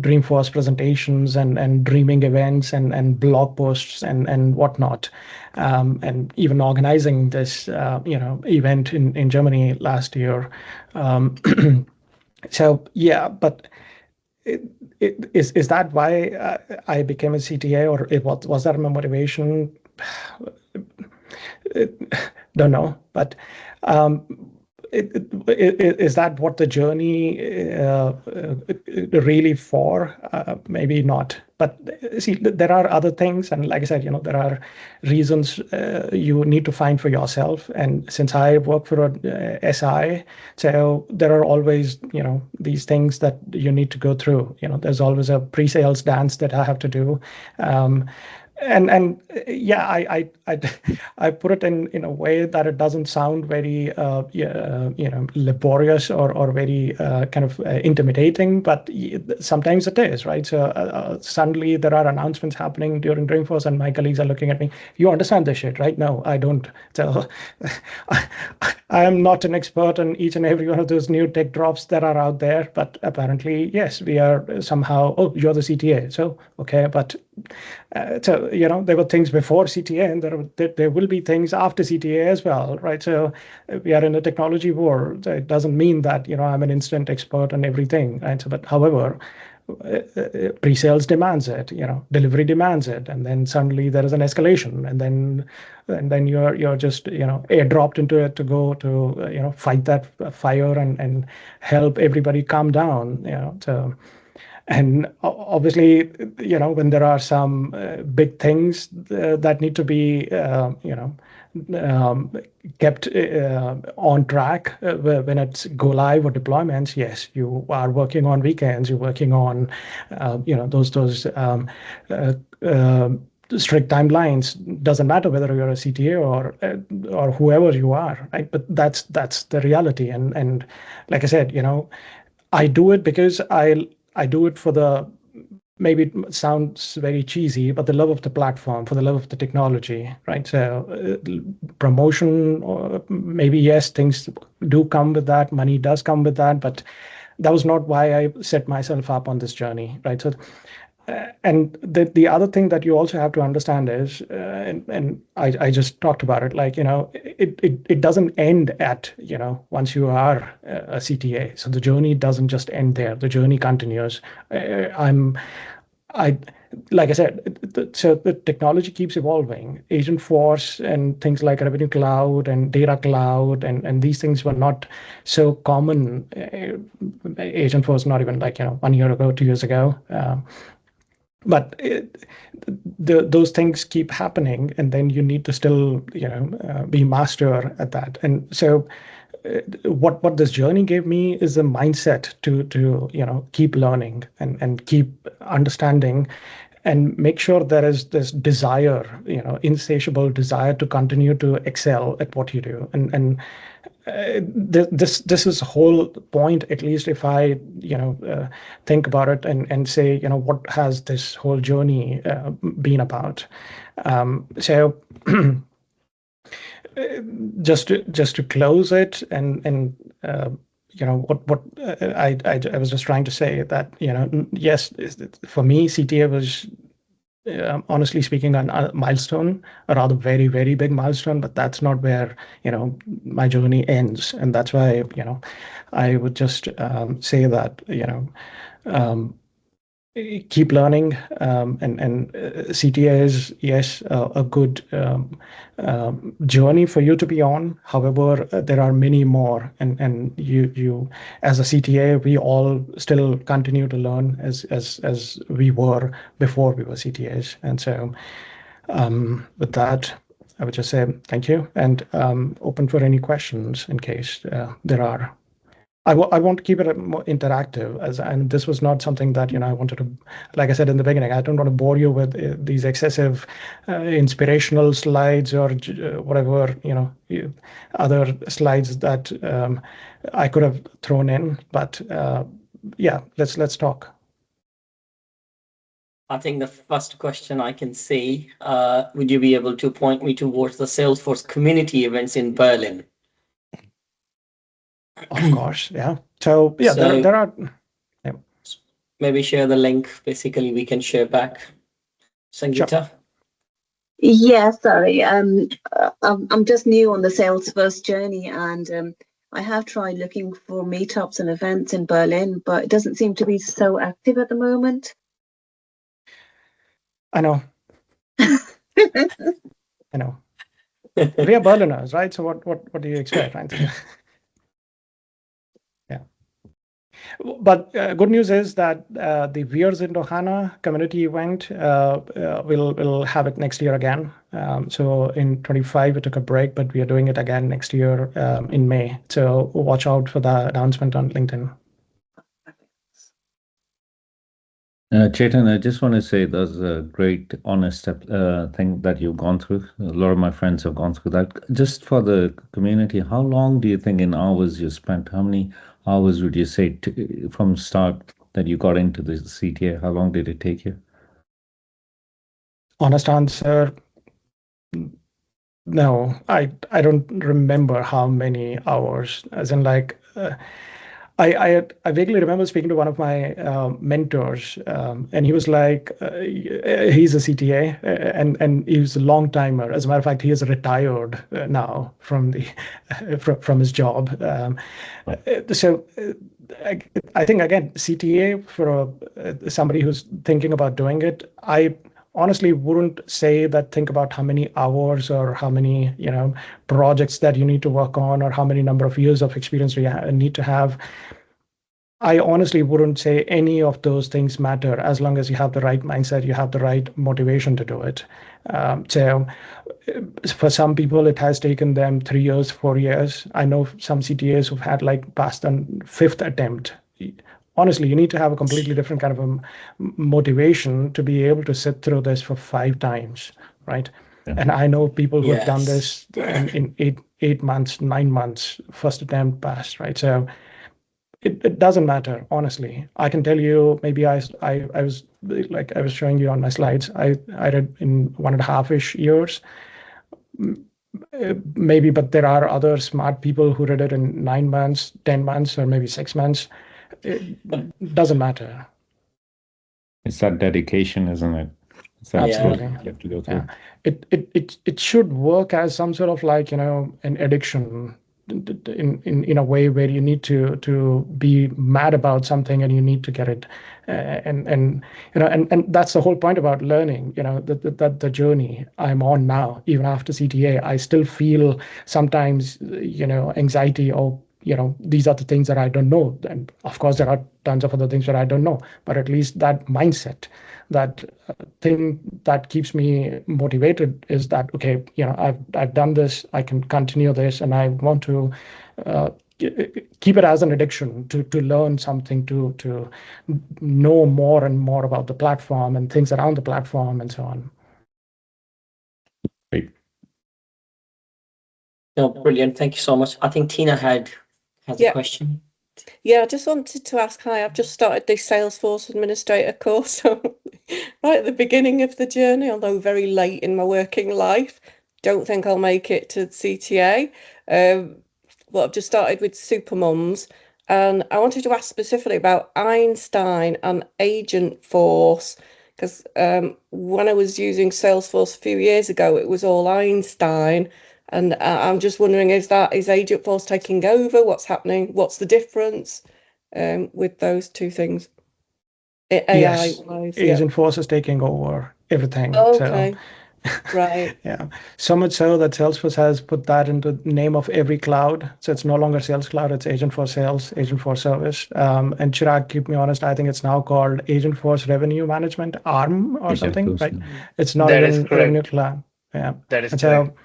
Dreamforce presentations and dreaming events and blog posts and whatnot. And even organizing this, event in Germany last year. So yeah, but is that why I became a CTA, or was that my motivation? Don't know, but is that what the journey really for? Maybe not. But see, there are other things, and like I said, there are reasons you need to find for yourself. And since I work for a SI, so there are always these things that you need to go through. There's always a pre-sales dance that I have to do. And yeah, I put it in a way that it doesn't sound very laborious or very kind of intimidating, but sometimes it is, right? So suddenly there are announcements happening during Dreamforce, and my colleagues are looking at me. You understand this shit, right? No, I don't. So I am not an expert on each and every one of those new tech drops that are out there, but apparently, yes, we are somehow. Oh, you're the CTA, so okay, but. So there were things before CTA, and there will be things after CTA as well, right? So we are in a technology world. It doesn't mean that I'm an instant expert on everything, right? So, but however, pre-sales demands it, delivery demands it, and then suddenly there is an escalation, and then you're just airdropped into it to go to fight that fire and help everybody calm down. So. And obviously, when there are some big things that need to be, kept on track when it's go live or deployments, yes, you are working on weekends, you're working on, those strict timelines. Doesn't matter whether you're a CTA or whoever you are, right? But that's the reality. And like I said, I do it because I do it for the, maybe it sounds very cheesy, but the love of the platform, for the love of the technology, right? So promotion, or maybe, yes, things do come with that, money does come with that, but that was not why I set myself up on this journey, right? So, and the other thing that you also have to understand is, and I just talked about it, like, it doesn't end at, once you are a CTA. So the journey doesn't just end there. The journey continues. Like I said, so the technology keeps evolving. Agentforce and things like Revenue Cloud and Data Cloud and these things were not so common. Agentforce not even like 1 year ago, 2 years ago. But those things keep happening, and then you need to still, be master at that. And so, what this journey gave me is a mindset to keep learning and keep understanding, and make sure there is this desire, insatiable desire to continue to excel at what you do. And this is the whole point, at least if I think about it and say, what has this whole journey been about. So just to close it, and what I was just trying to say that, yes, for me, CTA was, honestly speaking, a milestone, a rather very, very big milestone, but that's not where, my journey ends. And that's why, I would just say that, keep learning, and CTA is, yes, a good journey for you to be on. However, there are many more, and you as a CTA, we all still continue to learn as we were before we were CTAs. And so with that, I would just say thank you, and open for any questions in case there are. I want to keep it more interactive, and this was not something that I wanted to, like I said in the beginning, I don't want to bore you with these excessive inspirational slides or whatever other slides that I could have thrown in. But yeah, let's talk. I think the first question I can see, would you be able to point me towards the Salesforce community events in Berlin? Of course, yeah. So yeah, So- there are. Maybe share the link. Basically, we can share back. Sangeeta? Yeah, sorry. I'm just new on the Salesforce journey, and I have tried looking for meetups and events in Berlin, but it doesn't seem to be so active at the moment. I know. I know. We are Berliners, right? So what do you expect, right? Yeah. But good news is that the 𝗃𝗏 community event we'll have it next year again. So in 25 we took a break, but we are doing it again next year in May. So watch out for the announcement on LinkedIn. Chetan, I just want to say that's a great, honest thing that you've gone through. A lot of my friends have gone through that. Just for the community, how long do you think in hours you spent? How many hours would you say from start that you got into the CTA? How long did it take you? Honest answer, no. I don't remember how many hours. As in, like, I vaguely remember speaking to one of my mentors, and he was like, he's a CTA, and he was a long timer. As a matter of fact, he is retired now from from his job. So I think, again, CTA for somebody who's thinking about doing it, I honestly wouldn't say that think about how many hours or how many projects that you need to work on or how many number of years of experience you need to have. I honestly wouldn't say any of those things matter as long as you have the right mindset, you have the right motivation to do it. So for some people, it has taken them 3 years, 4 years. I know some CTAs who've had like passed on 5th attempt. Honestly, you need to have a completely different kind of a motivation to be able to sit through this for 5 times, right? Yeah. And I know people who have done this in 8 months, 9 months, first attempt passed, right? So it doesn't matter, honestly. I can tell you, maybe I was like I was showing you on my slides, I read in 1.5-ish years, maybe, but there are other smart people who read it in 9 months, 10 months, or maybe 6 months. It doesn't matter. It's that dedication, isn't it? It's absolutely you have to go through. Yeah. It should work as some sort of like, you know, an addiction in a way where you need to be mad about something and you need to get it, and you know, and that's the whole point about learning. You know, that the journey I'm on now, even after CTA, I still feel sometimes, you know, anxiety or, you know, these are the things that I don't know. And of course, there are tons of other things that I don't know, but at least that mindset, that thing that keeps me motivated is that, okay, you know, I've done this, I can continue this, and I want to keep it as an addiction to learn something, to know more and more about the platform and things around the platform and so on. Great. No, brilliant. Thank you so much. I think Tina has a question. Yeah, I just wanted to ask, hi, I've just started the Salesforce Administrator course, so right at the beginning of the journey, although very late in my working life. Don't think I'll make it to CTA. Well, I've just started with Supermums, and I wanted to ask specifically about Einstein and Agentforce, because when I was using Salesforce a few years ago, it was all Einstein. And I'm just wondering, is Agentforce taking over? What's happening? What's the difference with those two things? Yes, Agentforce is taking over everything. Okay, so, right. Yeah, so much so that Salesforce has put that into the name of every cloud. So it's no longer Sales Cloud, it's Agentforce Sales, Agentforce Service. And Chirag, keep me honest, I think it's now called Agentforce Revenue Management, ARM or something, right? It's not even Revenue Cloud. Yeah, that is correct.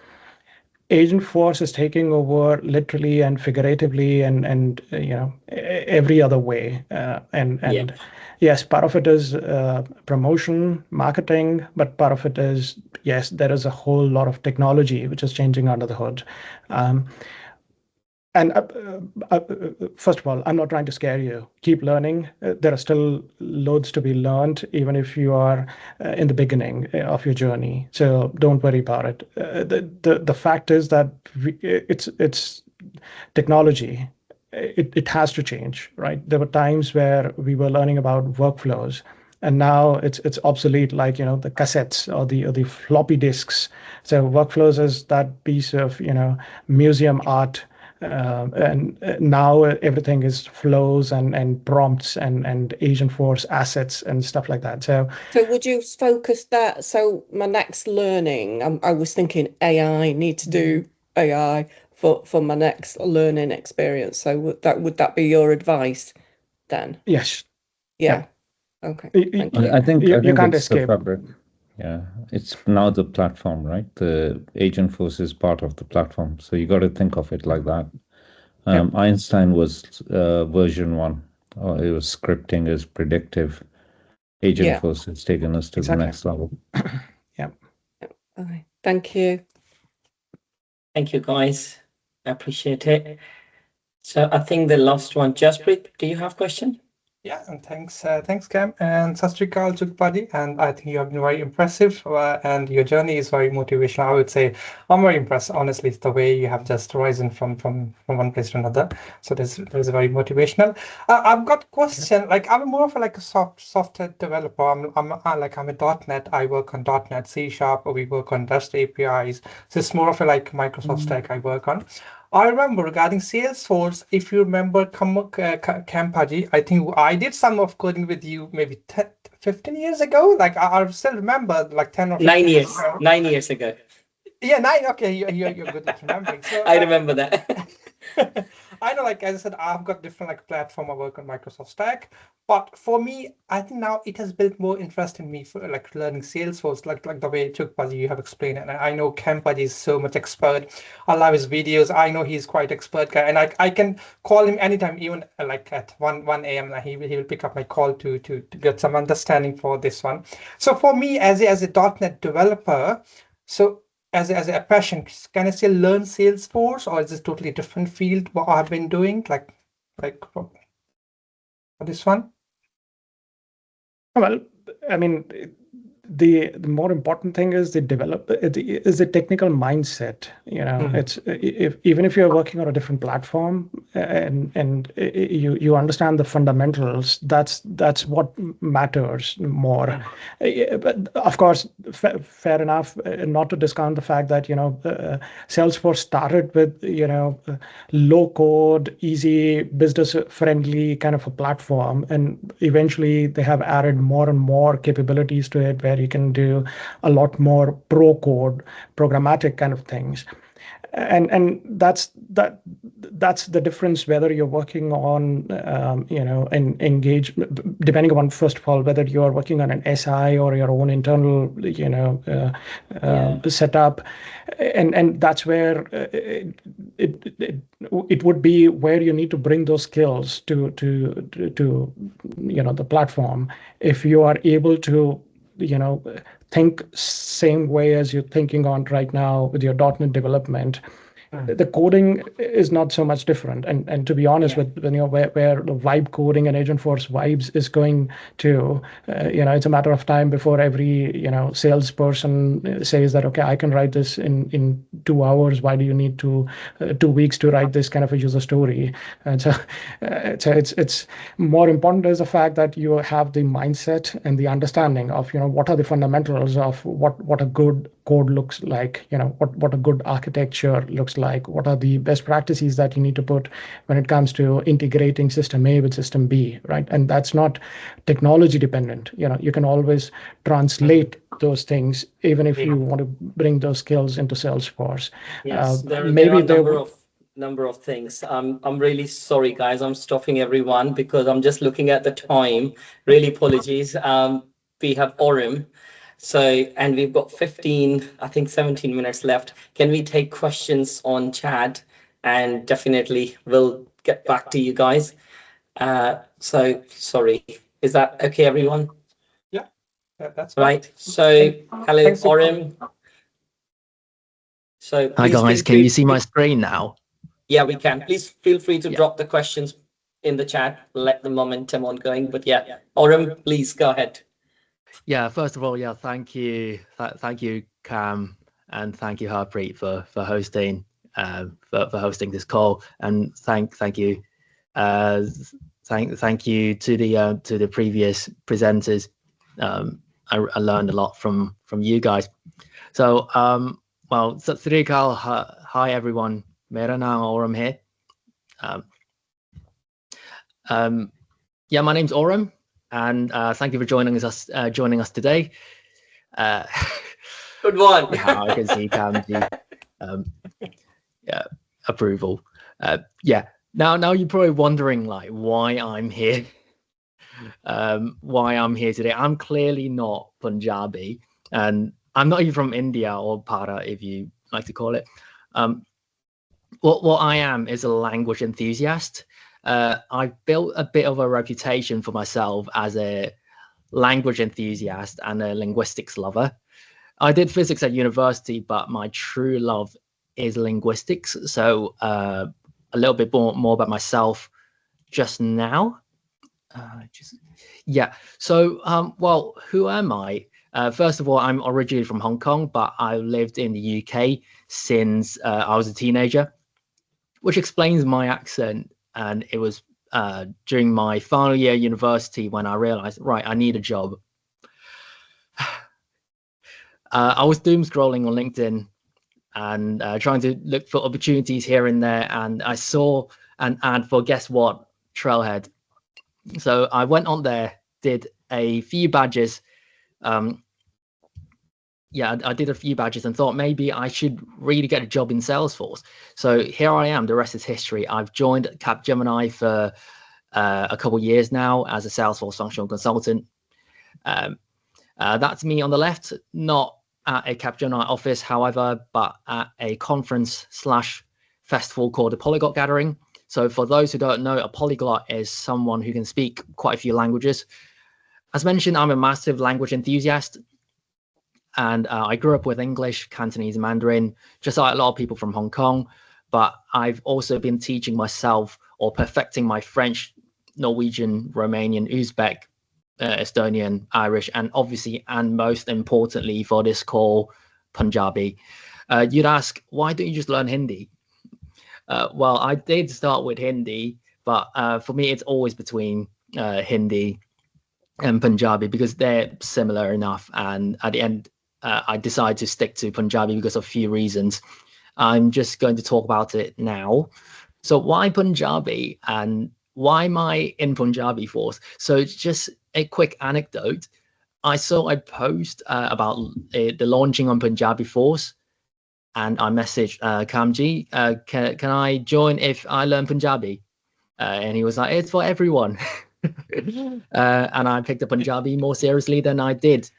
Agentforce is taking over literally and figuratively and you know, every other way. And yes, part of it is promotion, marketing, but part of it is, yes, there is a whole lot of technology which is changing under the hood. And first of all, I'm not trying to scare you. Keep learning. There are still loads to be learned, even if you are in the beginning of your journey. So don't worry about it. The fact is that it's technology. It has to change, right? There were times where we were learning about workflows, and now it's obsolete, like, you know, the cassettes or the floppy disks. So workflows is that piece of, you know, museum art. And now everything is flows and prompts and Agentforce assets and stuff like that. So would you focus that? So my next learning, I was thinking AI, need to do AI for my next learning experience. So would that be your advice then? Yes. Yeah. Okay. Thank you. I think you can't it's escape. the fabric. Yeah, it's now the platform, right? The Agentforce is part of the platform, so you got to think of it like that. Einstein was version 1, or it was scripting is predictive. Agentforce has taken us to the next level. Yeah. Okay. Thank you. Thank you, guys. I appreciate it. So I think the last one, Jasprit, do you have a question? Yeah, and thanks, Cam, and 𝗙𝗃𝗏 Chugh-Buddy, and I think you have been very impressive, and your journey is very motivational. I would say I'm very impressed, honestly, the way you have just risen from one place to another. So there's very motivational. I've got a question. Like, I'm more of a software developer. I'm a .NET. I work on .NET, C#. We work on REST APIs. So it's more of a Microsoft stack I work on. I remember regarding Salesforce, if you remember Kampaji, I think I did some of coding with you maybe 15 years ago. Like I still remember, like 10 or 15 9 years. ago. 9 years ago. Yeah, 9. Okay, you're good at remembering. So I remember that. I know, like, as I said, I've got different like platform. I work on Microsoft Stack, but for me, I think now it has built more interest in me for like learning Salesforce, like the way Chugh-Padi you have explained it. And I know 𝗙𝗃𝗦𝗧 is so much expert. I love his videos. I know he's quite expert guy, and I can call him anytime, even like at 1 a.m. He will pick up my call to get some understanding for this one. So for me, as a .NET developer, so as a passion, can I still learn Salesforce, or is this totally different field what I've been doing, like for this one? Well, I mean, the more important thing is the technical mindset. You know, it's even if you're working on a different platform and you understand the fundamentals, that's what matters more. But of course, fair enough, not to discount the fact that, you know, Salesforce started with, you know, low code, easy, business friendly kind of a platform, and eventually they have added more and more capabilities to it, where you can do a lot more pro code, programmatic kind of things. And that's the difference, whether you're working on you know, and engage, depending on, first of all, whether you are working on an SI or your own internal, you know, setup, and that's where it would be where you need to bring those skills to you know, the platform. If you are able to, you know, think same way as you're thinking on right now with your .NET development, the coding is not so much different. And to be honest, with, you know, where the vibe coding and Agentforce vibes is going to, you know, it's a matter of time before every, you know, salesperson says that, okay, I can write this in 2 hours. Why do you need 2 weeks to write this kind of a user story? And so it's more important is the fact that you have the mindset and the understanding of, you know, what are the fundamentals of what a good code looks like, you know, what a good architecture looks like, what are the best practices that you need to put when it comes to integrating system A with system B, right? And that's not technology dependent. You know, you can always translate those things, even if you want to bring those skills into Salesforce. Yes, there maybe are number of things. I'm really sorry, guys. I'm stopping everyone because I'm just looking at the time. Really apologies. We have Orem. So, and we've got 15, I think 17 minutes left. Can we take questions on chat? And definitely we'll get back to you guys. So, sorry. Is that okay, everyone? Yeah, that's right. So, hello, Orem. So, hi guys, can you see my screen now? Yeah, we can. Please feel free to drop the questions in the chat. Let the momentum on going. But yeah, Orem, please go ahead. Yeah, first of all, yeah, thank you, Cam, and thank you, Harpreet, for hosting for hosting this call, and thank you to the previous presenters. I learned a lot from you guys. So well, Sat Sri Akal, hi everyone. Mera naam Orem here. Yeah, my name's Orem. And thank you for joining us today. Good one. Yeah, I can see Cam's yeah, approval. Yeah. Now you're probably wondering like why I'm here. Why I'm here today. I'm clearly not Punjabi, and I'm not even from India or Para, if you like to call it. What I am is a language enthusiast. I've built a bit of a reputation for myself as a language enthusiast and a linguistics lover. I did physics at university, but my true love is linguistics. So a little bit more about myself just now. Yeah. So, well, who am I? First of all, I'm originally from Hong Kong, but I lived in the UK since I was a teenager, which explains my accent. And it was during my final year at university when I realized, right, I need a job. I was doom scrolling on LinkedIn and trying to look for opportunities here and there. And I saw an ad for, guess what, Trailhead. So I went on there, did a few badges, yeah, I did a few badges and thought maybe I should really get a job in Salesforce. So here I am. The rest is history. I've joined Capgemini for a couple of years now as a Salesforce functional consultant. That's me on the left, not at a Capgemini office, however, but at a conference/festival called the Polyglot Gathering. So for those who don't know, a polyglot is someone who can speak quite a few languages. As mentioned, I'm a massive language enthusiast, and I grew up with English, Cantonese, and Mandarin, just like a lot of people from Hong Kong. But I've also been teaching myself or perfecting my French, Norwegian, Romanian, Uzbek, Estonian, Irish, and obviously, and most importantly for this call, Punjabi. You'd ask, why don't you just learn Hindi? Well, I did start with Hindi, but for me, it's always between Hindi and Punjabi because they're similar enough. And at the end, I decided to stick to Punjabi because of a few reasons. I'm just going to talk about it now. So why Punjabi and why am I in Punjabiforce? So just a quick anecdote. I saw a post about the launching on Punjabiforce, and I messaged Kamji, can I join if I learn Punjabi? And he was like, it's for everyone. And I picked up Punjabi more seriously than I did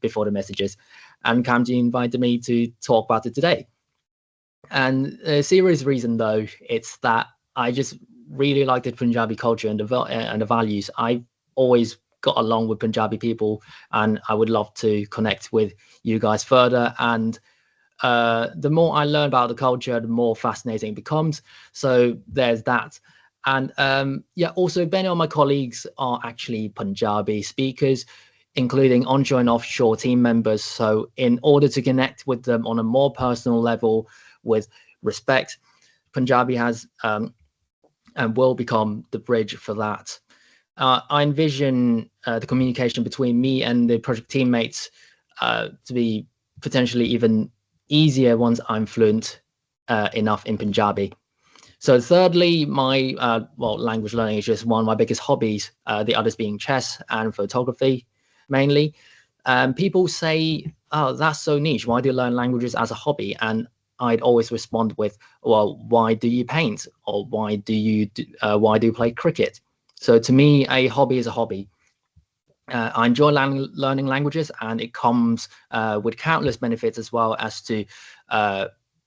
before the messages. And Kamji invited me to talk about it today. And a serious reason, though, it's that I just really like the Punjabi culture and the values. I've always got along with Punjabi people, and I would love to connect with you guys further. And the more I learn about the culture, the more fascinating it becomes. So there's that. And yeah, also many of my colleagues are actually Punjabi speakers, including onshore and offshore team members. So in order to connect with them on a more personal level with respect, Punjabi has and will become the bridge for that. I envision the communication between me and the project teammates to be potentially even easier once I'm fluent enough in Punjabi. So thirdly, my language learning is just one of my biggest hobbies, the others being chess and photography mainly. People say, oh, that's so niche. Why do you learn languages as a hobby? And I'd always respond with, well, why do you paint? Or why do you play cricket? So to me, a hobby is a hobby. I enjoy learning languages, and it comes with countless benefits as well as to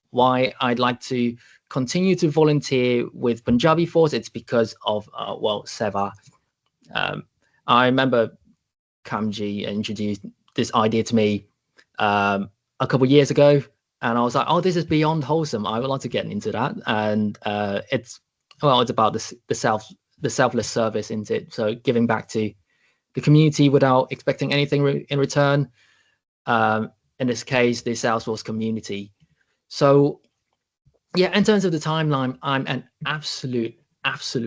why I'd like to continue to volunteer with Punjabiforce. It's because of, well, Seva. I remember Kamji introduced this idea to me a couple of years ago, and I was like, oh, this is beyond wholesome. I would like to get into that. And it's about the selfless service, isn't it? So giving back to the community without expecting anything in return. In this case, the Salesforce community. So yeah, in terms of the timeline, I'm an absolute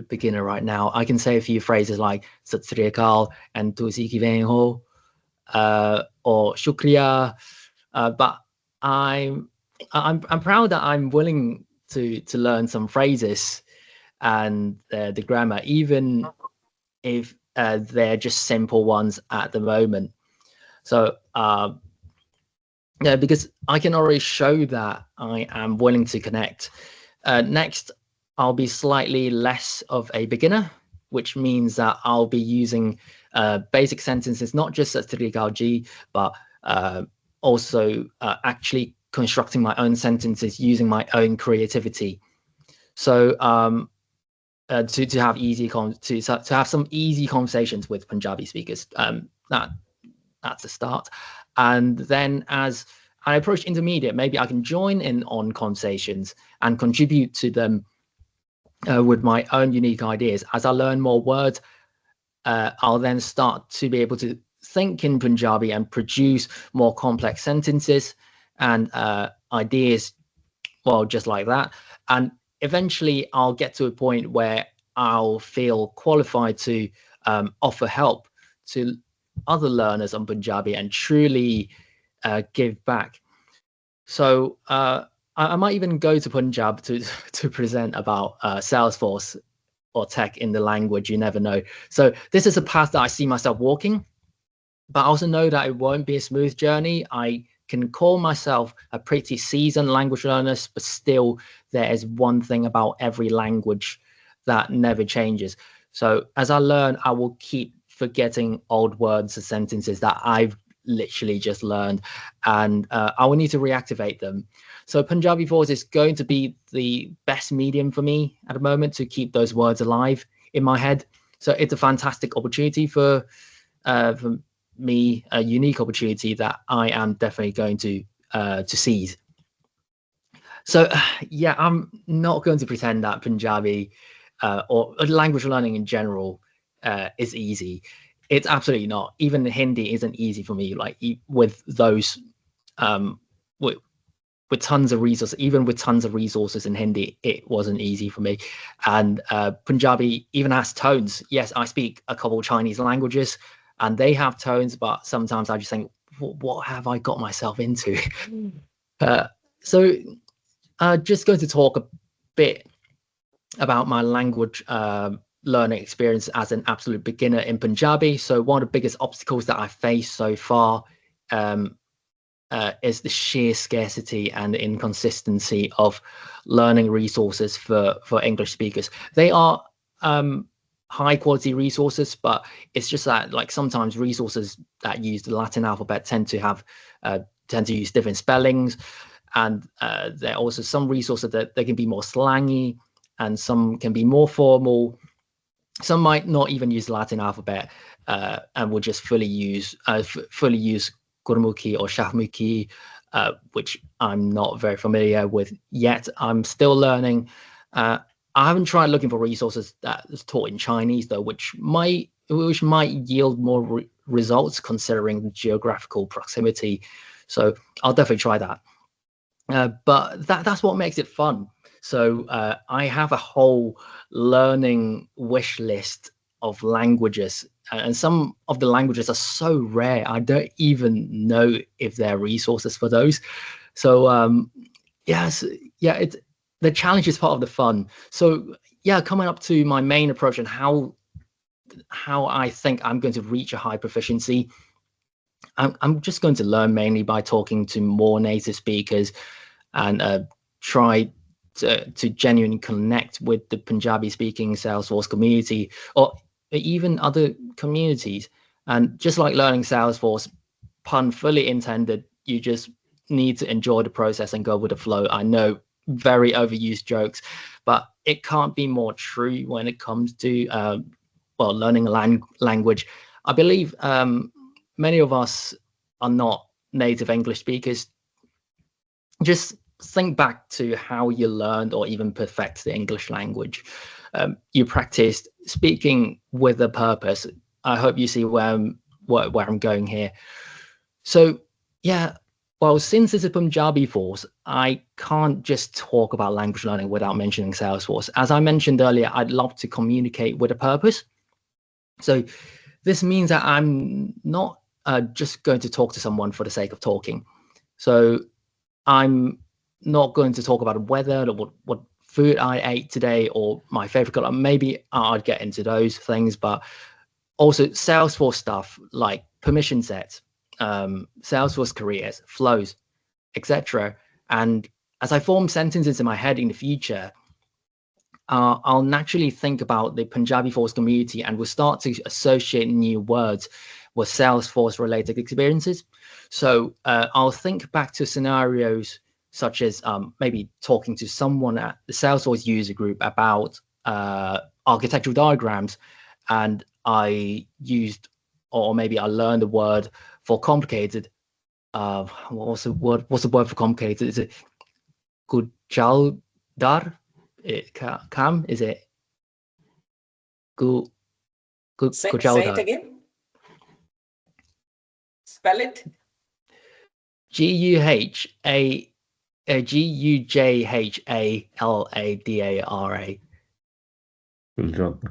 beginner right now. I can say a few phrases like 𝗙𝗏𝗏𝗧 and 𝗃𝗃𝗏𝗂𝗍 or shukriya, but I'm proud that I'm willing to learn some phrases and the grammar, even if they're just simple ones at the moment. So yeah, because I can already show that I am willing to connect. Next, I'll be slightly less of a beginner, which means that I'll be using basic sentences, not just 𝗙𝗏𝗏𝗏𝗏𝗏, but also actually constructing my own sentences using my own creativity. So to have some easy conversations with Punjabi speakers, that's a start. And then as I approach intermediate, maybe I can join in on conversations and contribute to them with my own unique ideas. As I learn more words, I'll then start to be able to think in Punjabi and produce more complex sentences and ideas, well, just like that. And eventually I'll get to a point where I'll feel qualified to offer help to other learners on Punjabi and truly give back. So I might even go to Punjab to present about Salesforce or tech in the language. You never know. So this is a path that I see myself walking, but I also know that it won't be a smooth journey. I can call myself a pretty seasoned language learner, but still there is one thing about every language that never changes. So as I learn, I will keep forgetting old words and sentences that I've literally just learned, and I will need to reactivate them. So Punjabiforce is going to be the best medium for me at the moment to keep those words alive in my head. So it's a fantastic opportunity for me, a unique opportunity that I am definitely going to seize. So yeah, I'm not going to pretend that Punjabi or language learning in general is easy. It's absolutely not. Even Hindi isn't easy for me. Like with those with tons of resources, even with tons of resources in Hindi, it wasn't easy for me. And Punjabi even has tones. Yes, I speak a couple of Chinese languages and they have tones, but sometimes I just think, what have I got myself into? So just going to talk a bit about my language learning experience as an absolute beginner in Punjabi. So one of the biggest obstacles that I faced so far is the sheer scarcity and inconsistency of learning resources for English speakers. They are high quality resources, but it's just that like sometimes resources that use the Latin alphabet tend to use different spellings, and there are also some resources that they can be more slangy, and some can be more formal. Some might not even use the Latin alphabet and will just fully use Gurmukhi or Shahmukhi, which I'm not very familiar with yet. I'm still learning. I haven't tried looking for resources that is taught in Chinese though, which might yield more results considering the geographical proximity. So I'll definitely try that. But that's what makes it fun. So I have a whole learning wish list of languages, and some of the languages are so rare I don't even know if there are resources for those. So yes, yeah, the challenge is part of the fun. So yeah, coming up to my main approach and how I think I'm going to reach a high proficiency, I'm just going to learn mainly by talking to more native speakers and try to genuinely connect with the Punjabi speaking Salesforce community or even other communities. And just like learning Salesforce, pun fully intended, you just need to enjoy the process and go with the flow. I know, very overused jokes, but it can't be more true when it comes to learning a language. I believe many of us are not native English speakers. Just think back to how you learned or even perfect the English language. You practiced speaking with a purpose. I hope you see where I'm going here. So yeah, well, since it's a Punjabiforce, I can't just talk about language learning without mentioning Salesforce. As I mentioned earlier, I'd love to communicate with a purpose. So this means that I'm not just going to talk to someone for the sake of talking. So I'm not going to talk about the weather, or what food I ate today, or my favorite color. Maybe I'd get into those things, but also Salesforce stuff like permission sets, Salesforce careers, flows, etc. And as I form sentences in my head in the future, I'll naturally think about the Punjabiforce community and will start to associate new words with Salesforce related experiences. So I'll think back to scenarios such as maybe talking to someone at the Salesforce user group about architectural diagrams, and I used, or maybe I learned the word for complicated. What's the word for complicated? Is it Gujaldar? Cam, is it Say it again. Spell it. Gujaldar.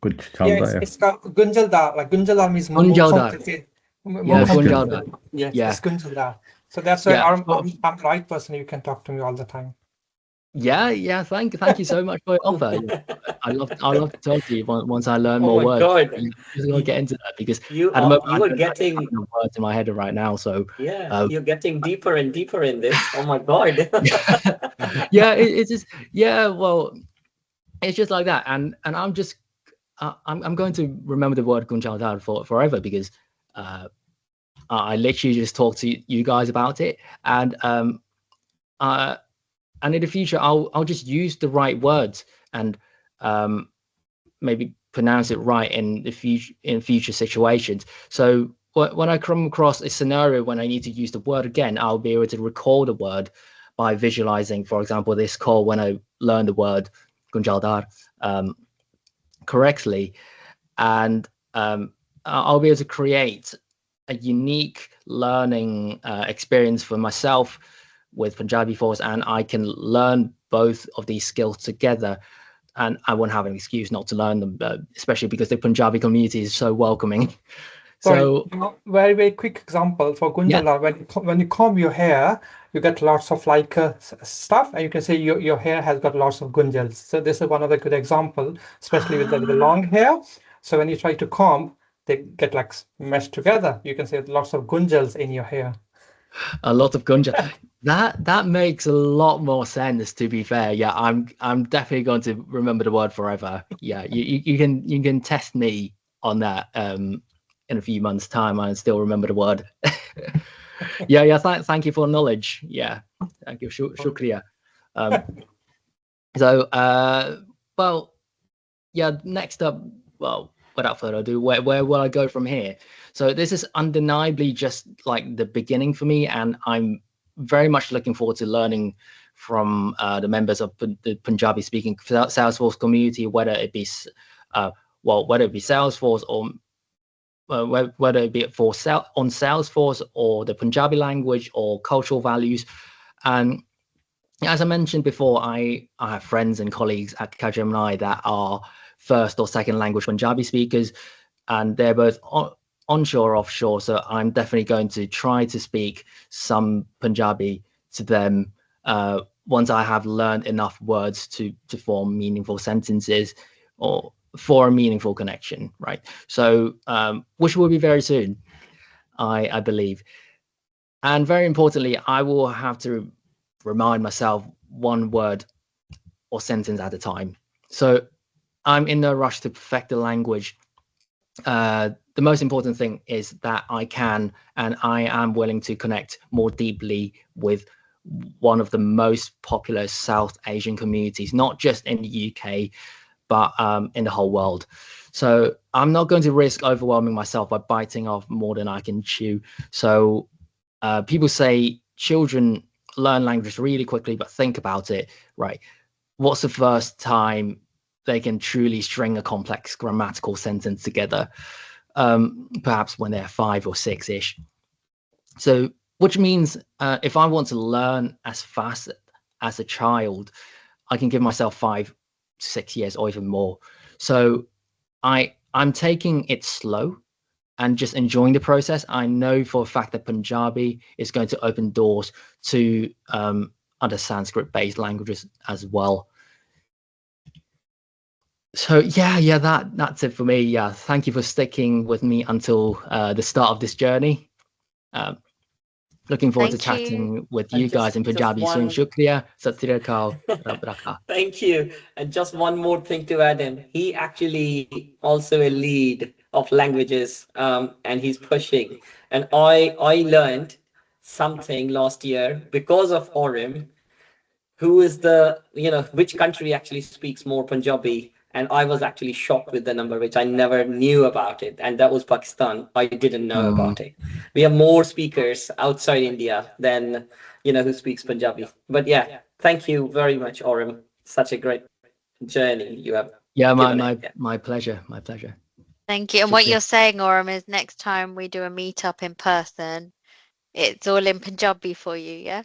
Yeah, it's called Gunjaldar. Like Gunjaldar means more complicated. Yeah, Gunjaldar. Yes, it's Gunjaldar. So that's why I'm the right person. You can talk to me all the time. Yeah. Thank you so much for your offer. I love to talk to you once I learn Oh more my words. God. I'm just gonna get into that because You at the are moment I you are don't have getting enough words in my head right now. So you're getting deeper and deeper in this. Oh my God. yeah, it's just well, it's just like that, and I'm just I'm going to remember the word 𝗙𝗃𝗏𝗧 for forever because I literally just talked to you guys about it, and in the future I'll just use the right words and maybe pronounce it right in the future situations. So when I come across a scenario when I need to use the word again, I'll be able to recall the word by visualizing, for example, this call when I learned the word 𝗙𝗃𝗏𝗧 correctly, and I'll be able to create a unique learning experience for myself with Punjabiforce, and I can learn both of these skills together, and I won't have an excuse not to learn them, especially because the Punjabi community is so welcoming. So very, very quick example for gunjala. When you comb your hair, you get lots of like stuff, and you can say your hair has got lots of gunjals. So this is one of the good example, especially with the long hair. So when you try to comb, they get like meshed together. You can say lots of gunjals in your hair. A lot of gunja. That makes a lot more sense, to be fair. Yeah, I'm definitely going to remember the word forever. Yeah, you can test me on that in a few months' time and still remember the word. yeah. Thank you for knowledge. Yeah, thank you. Shukriya. Well, yeah. Next up, well, without further ado, where will I go from here? So this is undeniably just like the beginning for me, and I'm very much looking forward to learning from the members of the Punjabi speaking Salesforce community, whether it be Salesforce or whether it be on Salesforce or the Punjabi language or cultural values. And as I mentioned before, I have friends and colleagues at Capgemini that are first or second language Punjabi speakers, and they're both onshore, offshore. So I'm definitely going to try to speak some Punjabi to them once I have learned enough words to form meaningful sentences or for a meaningful connection, right? So which will be very soon, I believe. And very importantly, I will have to remind myself one word or sentence at a time. So I'm in no rush to perfect the language. The most important thing is that I can and I am willing to connect more deeply with one of the most popular South Asian communities, not just in the UK, but in the whole world. So I'm not going to risk overwhelming myself by biting off more than I can chew. So people say children learn language really quickly, but think about it, right? What's the first time they can truly string a complex grammatical sentence together? Perhaps when they're 5 or 6-ish. So, which means if I want to learn as fast as a child, I can give myself 5 to 6 years or even more. So I'm taking it slow and just enjoying the process. I know for a fact that Punjabi is going to open doors to other Sanskrit-based languages as well. So yeah, that's it for me. Yeah, thank you for sticking with me until the start of this journey. Looking forward to chatting with you guys in Punjabi soon. Shukriya, 𝗙𝗃𝗏𝗏𝗧। Thank you. And just one more thing to add in. He actually also a lead of languages, and he's pushing. And I learned something last year because of Orim, who is which country actually speaks more Punjabi. And I was actually shocked with the number, which I never knew about it. And that was Pakistan. I didn't know about it. We have more speakers outside India than, who speaks Punjabi. But yeah, thank you very much, Orim. Such a great journey you have. Yeah, my pleasure. My pleasure. Thank you. And what you're saying, Orim, is next time we do a meetup in person, it's all in Punjabi for you, yeah?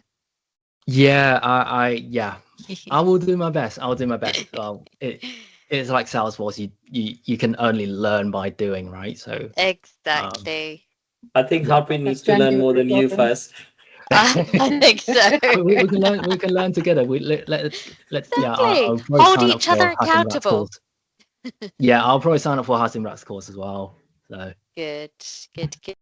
Yeah, I will do my best. I'll do my best. It's like Salesforce. You can only learn by doing, right? So exactly. I think Harpreet needs to learn more than you first. I think so. we can learn. We can learn together. Let's yeah. I'll probably Hold sign up each for other Hatim Rat's accountable. course. Yeah, I'll probably sign up for Hatim Rat's course as well. So Good, good, good.